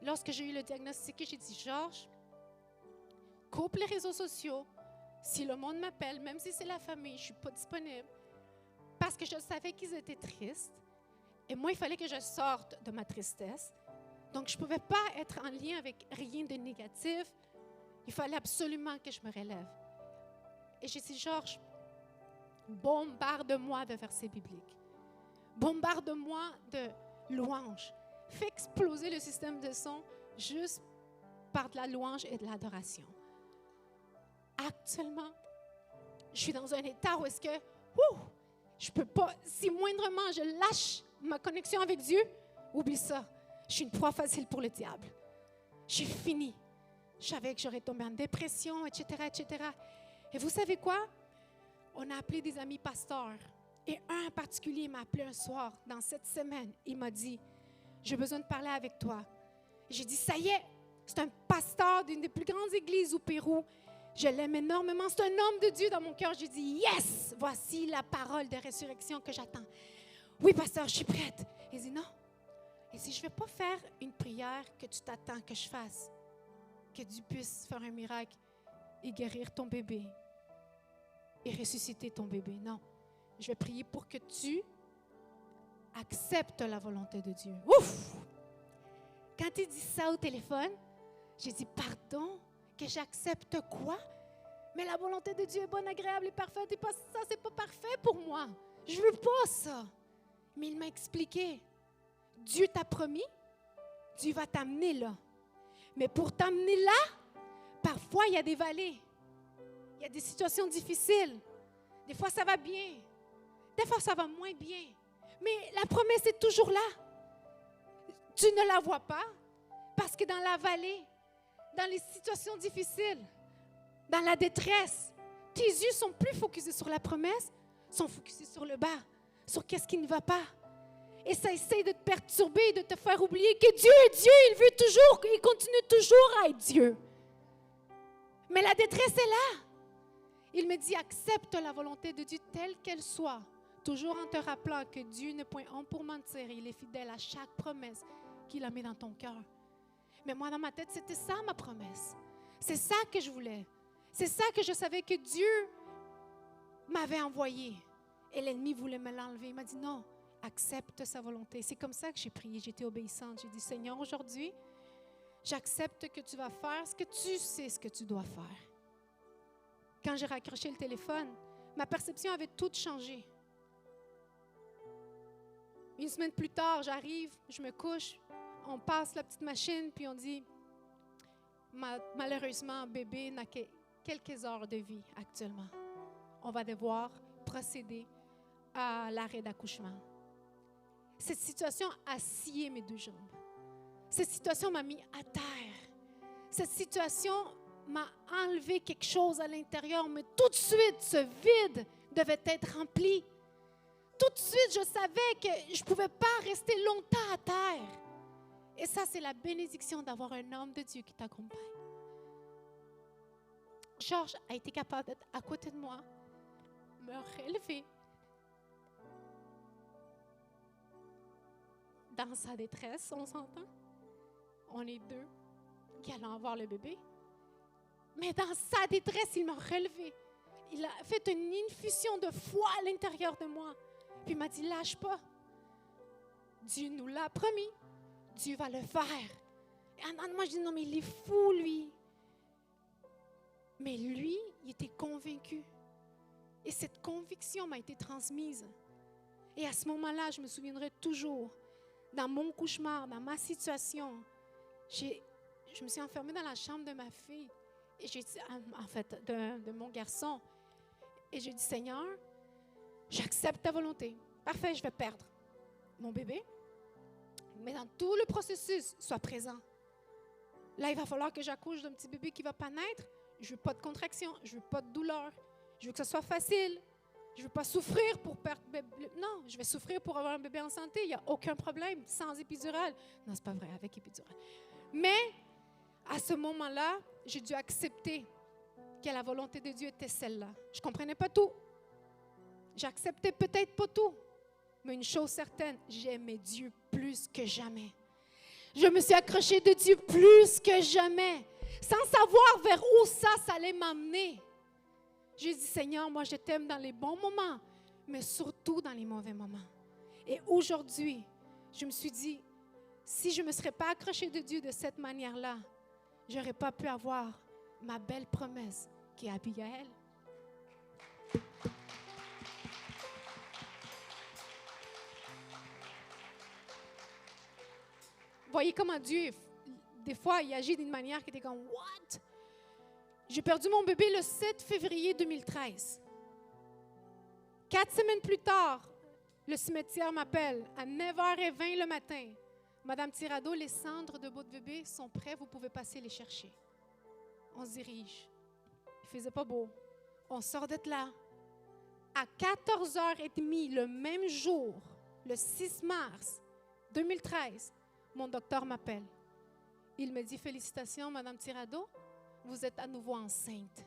Lorsque j'ai eu le diagnostic, j'ai dit, Georges, coupe les réseaux sociaux. Si le monde m'appelle, même si c'est la famille, je ne suis pas disponible. Parce que je savais qu'ils étaient tristes. Et moi, il fallait que je sorte de ma tristesse. Donc, je ne pouvais pas être en lien avec rien de négatif. Il fallait absolument que je me relève. Et j'ai dit, Georges, bombarde-moi de versets bibliques. Bombarde-moi de louanges. Fais exploser le système de son juste par de la louange et de l'adoration. Actuellement, je suis dans un état où est-ce que, je peux pas, si moindrement je lâche ma connexion avec Dieu, oublie ça. Je suis une proie facile pour le diable. J'ai fini. Je savais que j'aurais tombé en dépression, etc., etc. Et vous savez quoi? On a appelé des amis pasteurs. Et un en particulier m'a appelé un soir, dans cette semaine. Il m'a dit, j'ai besoin de parler avec toi. J'ai dit, ça y est, c'est un pasteur d'une des plus grandes églises au Pérou. Je l'aime énormément. C'est un homme de Dieu dans mon cœur. J'ai dit, yes, voici la parole de résurrection que j'attends. Oui, pasteur, je suis prête. Il dit, non. Et si je ne vais pas faire une prière que tu t'attends que je fasse, que Dieu puisse faire un miracle et guérir ton bébé et ressusciter ton bébé. Non. Je vais prier pour que tu acceptes la volonté de Dieu. Ouf! Quand il dit ça au téléphone, j'ai dit, pardon, que j'accepte quoi? Mais la volonté de Dieu est bonne, agréable et parfaite. Et ça, c'est pas parfait pour moi. Je veux pas ça. Mais il m'a expliqué. Dieu t'a promis, Dieu va t'amener là. Mais pour t'amener là, parfois il y a des vallées. Il y a des situations difficiles. Des fois, ça va bien. Des fois, ça va moins bien. Mais la promesse est toujours là. Tu ne la vois pas parce que dans la vallée, dans les situations difficiles, dans la détresse, tes yeux sont plus focusés sur la promesse, sont focusés sur le bas, sur qu'est-ce qui ne va pas. Et ça essaie de te perturber, de te faire oublier que Dieu est Dieu, il veut toujours, il continue toujours à être Dieu. Mais la détresse est là. Il me dit, accepte la volonté de Dieu telle qu'elle soit, toujours en te rappelant que Dieu n'est point homme pour mentir, il est fidèle à chaque promesse qu'il a mis dans ton cœur. Mais moi, dans ma tête, c'était ça ma promesse. C'est ça que je voulais. C'est ça que je savais que Dieu m'avait envoyé. Et l'ennemi voulait me l'enlever. Il m'a dit non, accepte sa volonté. C'est comme ça que j'ai prié, j'étais obéissante. J'ai dit, Seigneur, aujourd'hui, j'accepte que tu vas faire ce que tu sais ce que tu dois faire. Quand j'ai raccroché le téléphone, ma perception avait tout changé. 1 semaine plus tard, j'arrive, je me couche, on passe la petite machine, puis on dit, malheureusement, bébé n'a que quelques heures de vie actuellement. On va devoir procéder à l'arrêt d'accouchement. Cette situation a scié mes 2 jambes. Cette situation m'a mis à terre. Cette situation m'a enlevé quelque chose à l'intérieur, mais tout de suite, ce vide devait être rempli. Tout de suite, je savais que je ne pouvais pas rester longtemps à terre. Et ça, c'est la bénédiction d'avoir un homme de Dieu qui t'accompagne. Georges a été capable d'être à côté de moi, me relever. Dans sa détresse, on s'entend. On est deux qui allons avoir le bébé. Mais dans sa détresse, il m'a relevé. Il a fait une infusion de foi à l'intérieur de moi. Puis il m'a dit, lâche pas. Dieu nous l'a promis. Dieu va le faire. Et en dedans de moi, je dis, non, mais il est fou, lui. Mais lui, il était convaincu. Et cette conviction m'a été transmise. Et à ce moment-là, je me souviendrai toujours, dans mon cauchemar, dans ma situation, je me suis enfermée dans la chambre de ma fille, et j'ai dit, en fait, de mon garçon. Et j'ai dit, Seigneur, j'accepte ta volonté. Parfait, je vais perdre mon bébé. Mais dans tout le processus, sois présent. Là, il va falloir que j'accouche d'un petit bébé qui ne va pas naître. Je ne veux pas de contraction, je ne veux pas de douleur. Je veux que ce soit facile. Je ne veux pas souffrir pour perdre bébé. Non, je vais souffrir pour avoir un bébé en santé. Il n'y a aucun problème, sans épidural. Non, ce n'est pas vrai, avec épidural. Mais, à ce moment-là, j'ai dû accepter que la volonté de Dieu était celle-là. Je ne comprenais pas tout. J'acceptais peut-être pas tout. Mais une chose certaine, j'aimais Dieu plus que jamais. Je me suis accrochée de Dieu plus que jamais, sans savoir vers où ça allait m'amener. J'ai dit, Seigneur, moi je t'aime dans les bons moments, mais surtout dans les mauvais moments. Et aujourd'hui, je me suis dit, si je ne me serais pas accrochée de Dieu de cette manière-là, je n'aurais pas pu avoir ma belle promesse qui est Abigail. Voyez comment Dieu, des fois, il agit d'une manière qui était comme « What? » J'ai perdu mon bébé le 7 février 2013. 4 semaines plus tard, le cimetière m'appelle à 9h20 le matin. Madame Tirado, les cendres de votre bébé sont prêts, vous pouvez passer les chercher. On se dirige. Il ne faisait pas beau. On sort d'être là. À 14h30, le même jour, le 6 mars 2013, mon docteur m'appelle. Il me dit, félicitations, Madame Tirado, vous êtes à nouveau enceinte.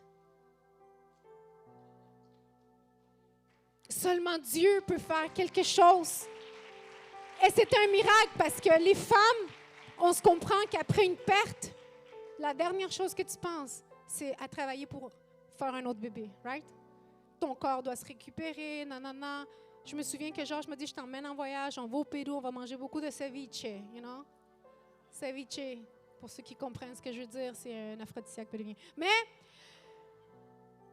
Seulement Dieu peut faire quelque chose. Et c'est un miracle parce que les femmes, on se comprend qu'après une perte, la dernière chose que tu penses, c'est à travailler pour faire un autre bébé, right? Ton corps doit se récupérer, nanana. Je me souviens que Georges m'a dit, je t'emmène en voyage, on va au Pérou, on va manger beaucoup de ceviche, you know? Ceviche, pour ceux qui comprennent ce que je veux dire, c'est un aphrodisiaque péruvien. Mais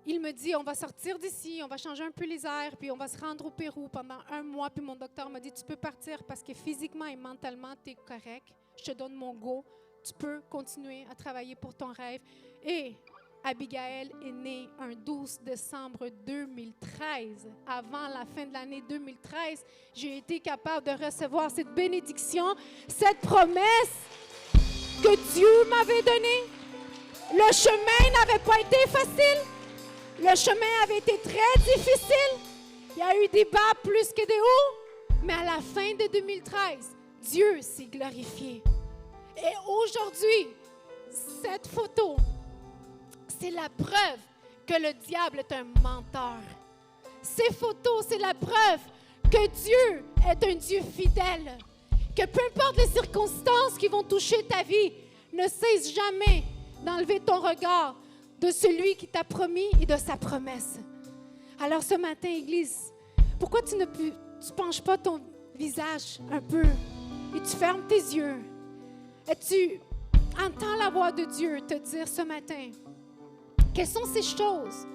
il me dit, on va sortir d'ici, on va changer un peu les airs, puis on va se rendre au Pérou pendant 1 mois. Puis mon docteur m'a dit, tu peux partir parce que physiquement et mentalement, tu es correct. Je te donne mon go. Tu peux continuer à travailler pour ton rêve. Et Abigail est née un 12 décembre 2013. Avant la fin de l'année 2013, j'ai été capable de recevoir cette bénédiction, cette promesse que Dieu m'avait donnée. Le chemin n'avait pas été facile. Le chemin avait été très difficile. Il y a eu des bas plus que des hauts. Mais à la fin de 2013, Dieu s'est glorifié. Et aujourd'hui, cette photo, c'est la preuve que le diable est un menteur. Ces photos, c'est la preuve que Dieu est un Dieu fidèle. Que peu importe les circonstances qui vont toucher ta vie, ne cesse jamais d'enlever ton regard de celui qui t'a promis et de sa promesse. Alors ce matin, Église, pourquoi tu penches pas ton visage un peu et tu fermes tes yeux et tu entends la voix de Dieu te dire ce matin, quelles sont ces choses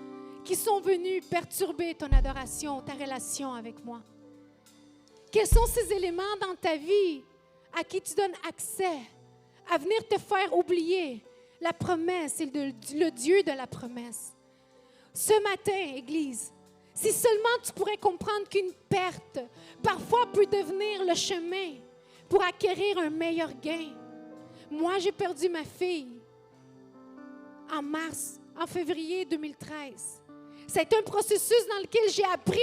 qui sont venues perturber ton adoration, ta relation avec moi? Quels sont ces éléments dans ta vie à qui tu donnes accès à venir te faire oublier la promesse et le Dieu de la promesse? Ce matin, Église, si seulement tu pourrais comprendre qu'une perte parfois peut devenir le chemin pour acquérir un meilleur gain. Moi, j'ai perdu ma fille en février 2013. C'est un processus dans lequel j'ai appris.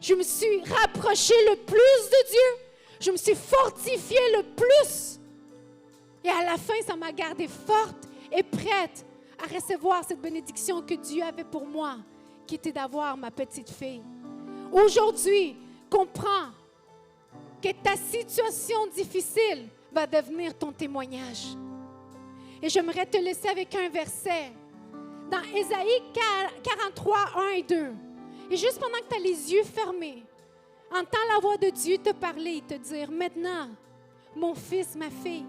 Je me suis rapprochée le plus de Dieu. Je me suis fortifiée le plus. Et à la fin, ça m'a gardée forte et prête à recevoir cette bénédiction que Dieu avait pour moi, qui était d'avoir ma petite fille. Aujourd'hui, comprends que ta situation difficile va devenir ton témoignage. Et j'aimerais te laisser avec un verset dans Ésaïe 43, 1 et 2. Et juste pendant que tu as les yeux fermés, entends la voix de Dieu te parler et te dire, maintenant, mon fils, ma fille,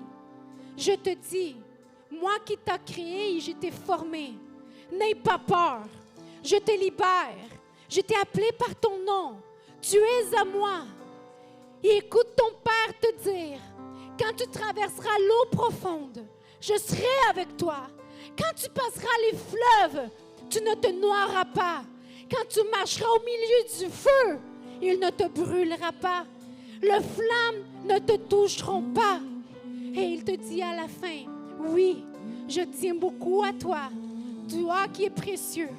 je te dis, moi qui t'ai créé et je t'ai formé, n'aie pas peur, je te libère, je t'ai appelé par ton nom, tu es à moi. Et écoute ton Père te dire, quand tu traverseras l'eau profonde, je serai avec toi. Quand tu passeras les fleuves, tu ne te noieras pas. Quand tu marcheras au milieu du feu, il ne te brûlera pas. Les flammes ne te toucheront pas. Et il te dit à la fin, oui, je tiens beaucoup à toi. Toi qui es précieux,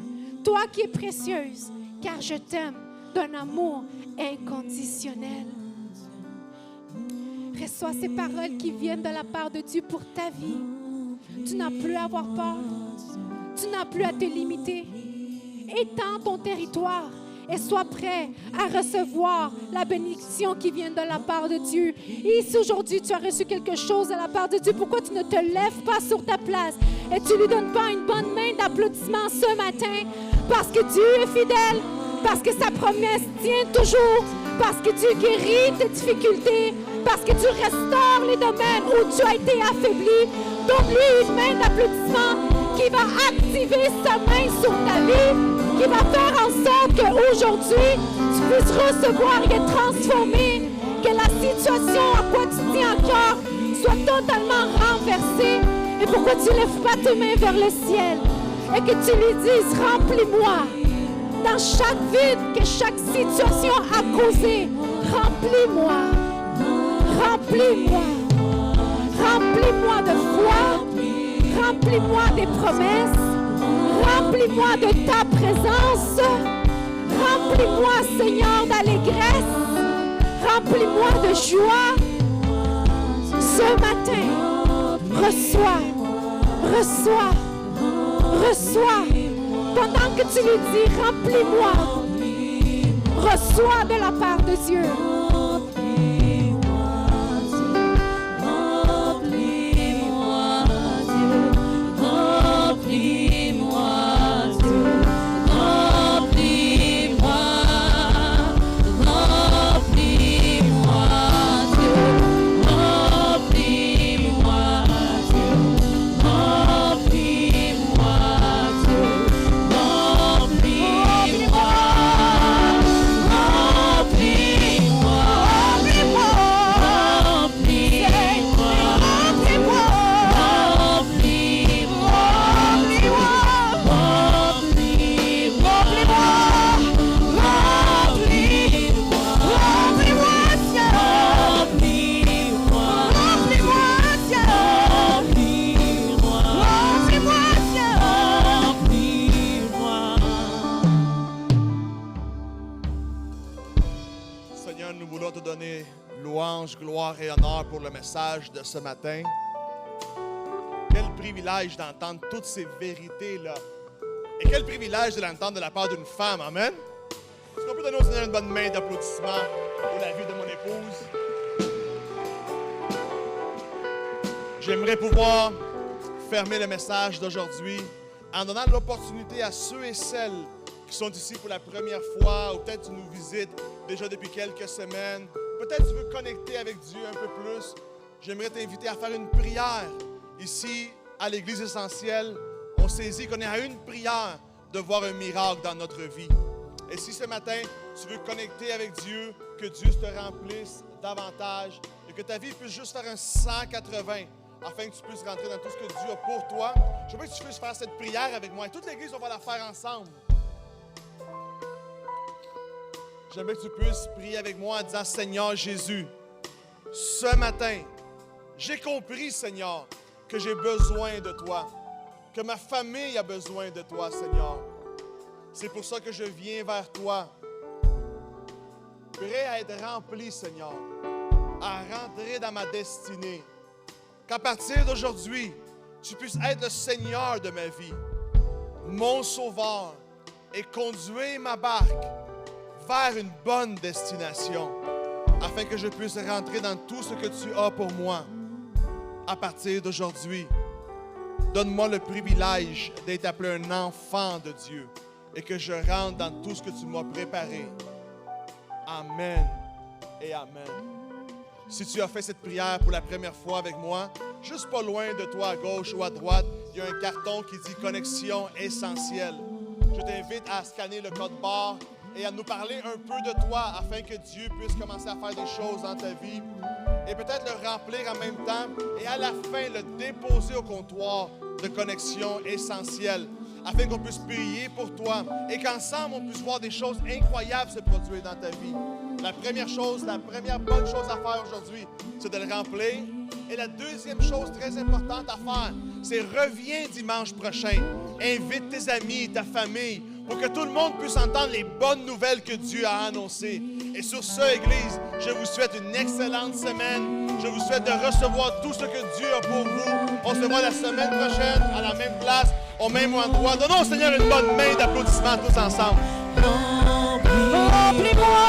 toi qui es précieuse, car je t'aime d'un amour inconditionnel. Reçois ces paroles qui viennent de la part de Dieu pour ta vie. Tu n'as plus à avoir peur. Tu n'as plus à te limiter. Étends ton territoire et sois prêt à recevoir la bénédiction qui vient de la part de Dieu. Et si aujourd'hui tu as reçu quelque chose de la part de Dieu, pourquoi tu ne te lèves pas sur ta place et tu ne lui donnes pas une bonne main d'applaudissement ce matin? Parce que Dieu est fidèle, parce que sa promesse tient toujours, parce que Dieu guérit tes difficultés, parce que Dieu restaure les domaines où tu as été affaibli. Donne-lui une main d'applaudissement qui va activer sa main sur ta vie, qui va faire en sorte qu'aujourd'hui, tu puisses recevoir et être transformé, que la situation à quoi tu tiens à cœur soit totalement renversée. Et pourquoi tu ne lèves pas tes mains vers le ciel et que tu lui dises, remplis-moi dans chaque vide que chaque situation a causé. Remplis-moi, remplis-moi, remplis-moi de foi, remplis-moi des promesses, remplis-moi de ta présence, remplis-moi, Seigneur, d'allégresse, remplis-moi de joie. Ce matin, reçois, reçois, reçois. Pendant que tu lui dis, remplis-moi, reçois de la part de Dieu. Gloire et honneur pour le message de ce matin. Quel privilège d'entendre toutes ces vérités-là. Et quel privilège de l'entendre de la part d'une femme. Amen. Est-ce qu'on peut donner au Seigneur une bonne main d'applaudissement pour la vie de mon épouse? J'aimerais pouvoir fermer le message d'aujourd'hui en donnant l'opportunité à ceux et celles qui sont ici pour la première fois ou peut-être tu nous visites déjà depuis quelques semaines. Peut-être tu veux connecter avec Dieu un peu plus. J'aimerais t'inviter à faire une prière. Ici, à l'Église Essentielle, on saisit qu'on est à une prière de voir un miracle dans notre vie. Et si ce matin, tu veux connecter avec Dieu, que Dieu te remplisse davantage et que ta vie puisse juste faire un 180 afin que tu puisses rentrer dans tout ce que Dieu a pour toi, je veux que tu puisses faire cette prière avec moi. Et toute l'Église, on va la faire ensemble. J'aimerais que tu puisses prier avec moi en disant, Seigneur Jésus, ce matin, j'ai compris, Seigneur, que j'ai besoin de toi, que ma famille a besoin de toi, Seigneur. C'est pour ça que je viens vers toi, prêt à être rempli, Seigneur, à rentrer dans ma destinée. Qu'à partir d'aujourd'hui, tu puisses être le Seigneur de ma vie, mon Sauveur, et conduire ma barque vers une bonne destination, afin que je puisse rentrer dans tout ce que tu as pour moi. À partir d'aujourd'hui, donne-moi le privilège d'être appelé un enfant de Dieu et que je rentre dans tout ce que tu m'as préparé. Amen et amen. Si tu as fait cette prière pour la première fois avec moi, juste pas loin de toi, à gauche ou à droite, il y a un carton qui dit « Connexion essentielle ». Je t'invite à scanner le code barre et à nous parler un peu de toi afin que Dieu puisse commencer à faire des choses dans ta vie et peut-être le remplir en même temps et à la fin le déposer au comptoir de Connexion essentielle afin qu'on puisse prier pour toi et qu'ensemble on puisse voir des choses incroyables se produire dans ta vie. La première chose, la première bonne chose à faire aujourd'hui, c'est de le remplir. Et la deuxième chose très importante à faire, c'est reviens dimanche prochain. Invite tes amis, ta famille, pour que tout le monde puisse entendre les bonnes nouvelles que Dieu a annoncées. Et sur ce, Église, je vous souhaite une excellente semaine. Je vous souhaite de recevoir tout ce que Dieu a pour vous. On se voit la semaine prochaine à la même place, au même endroit. Donnons au Seigneur une bonne main d'applaudissements tous ensemble. Remplis-moi.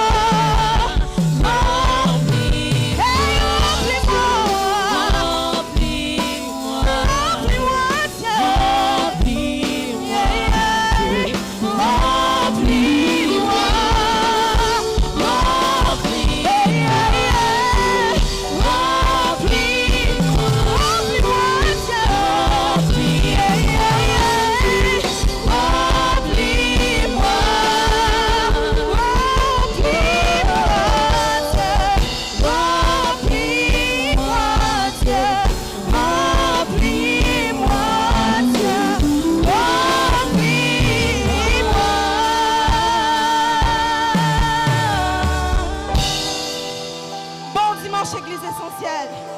Église Essentielle.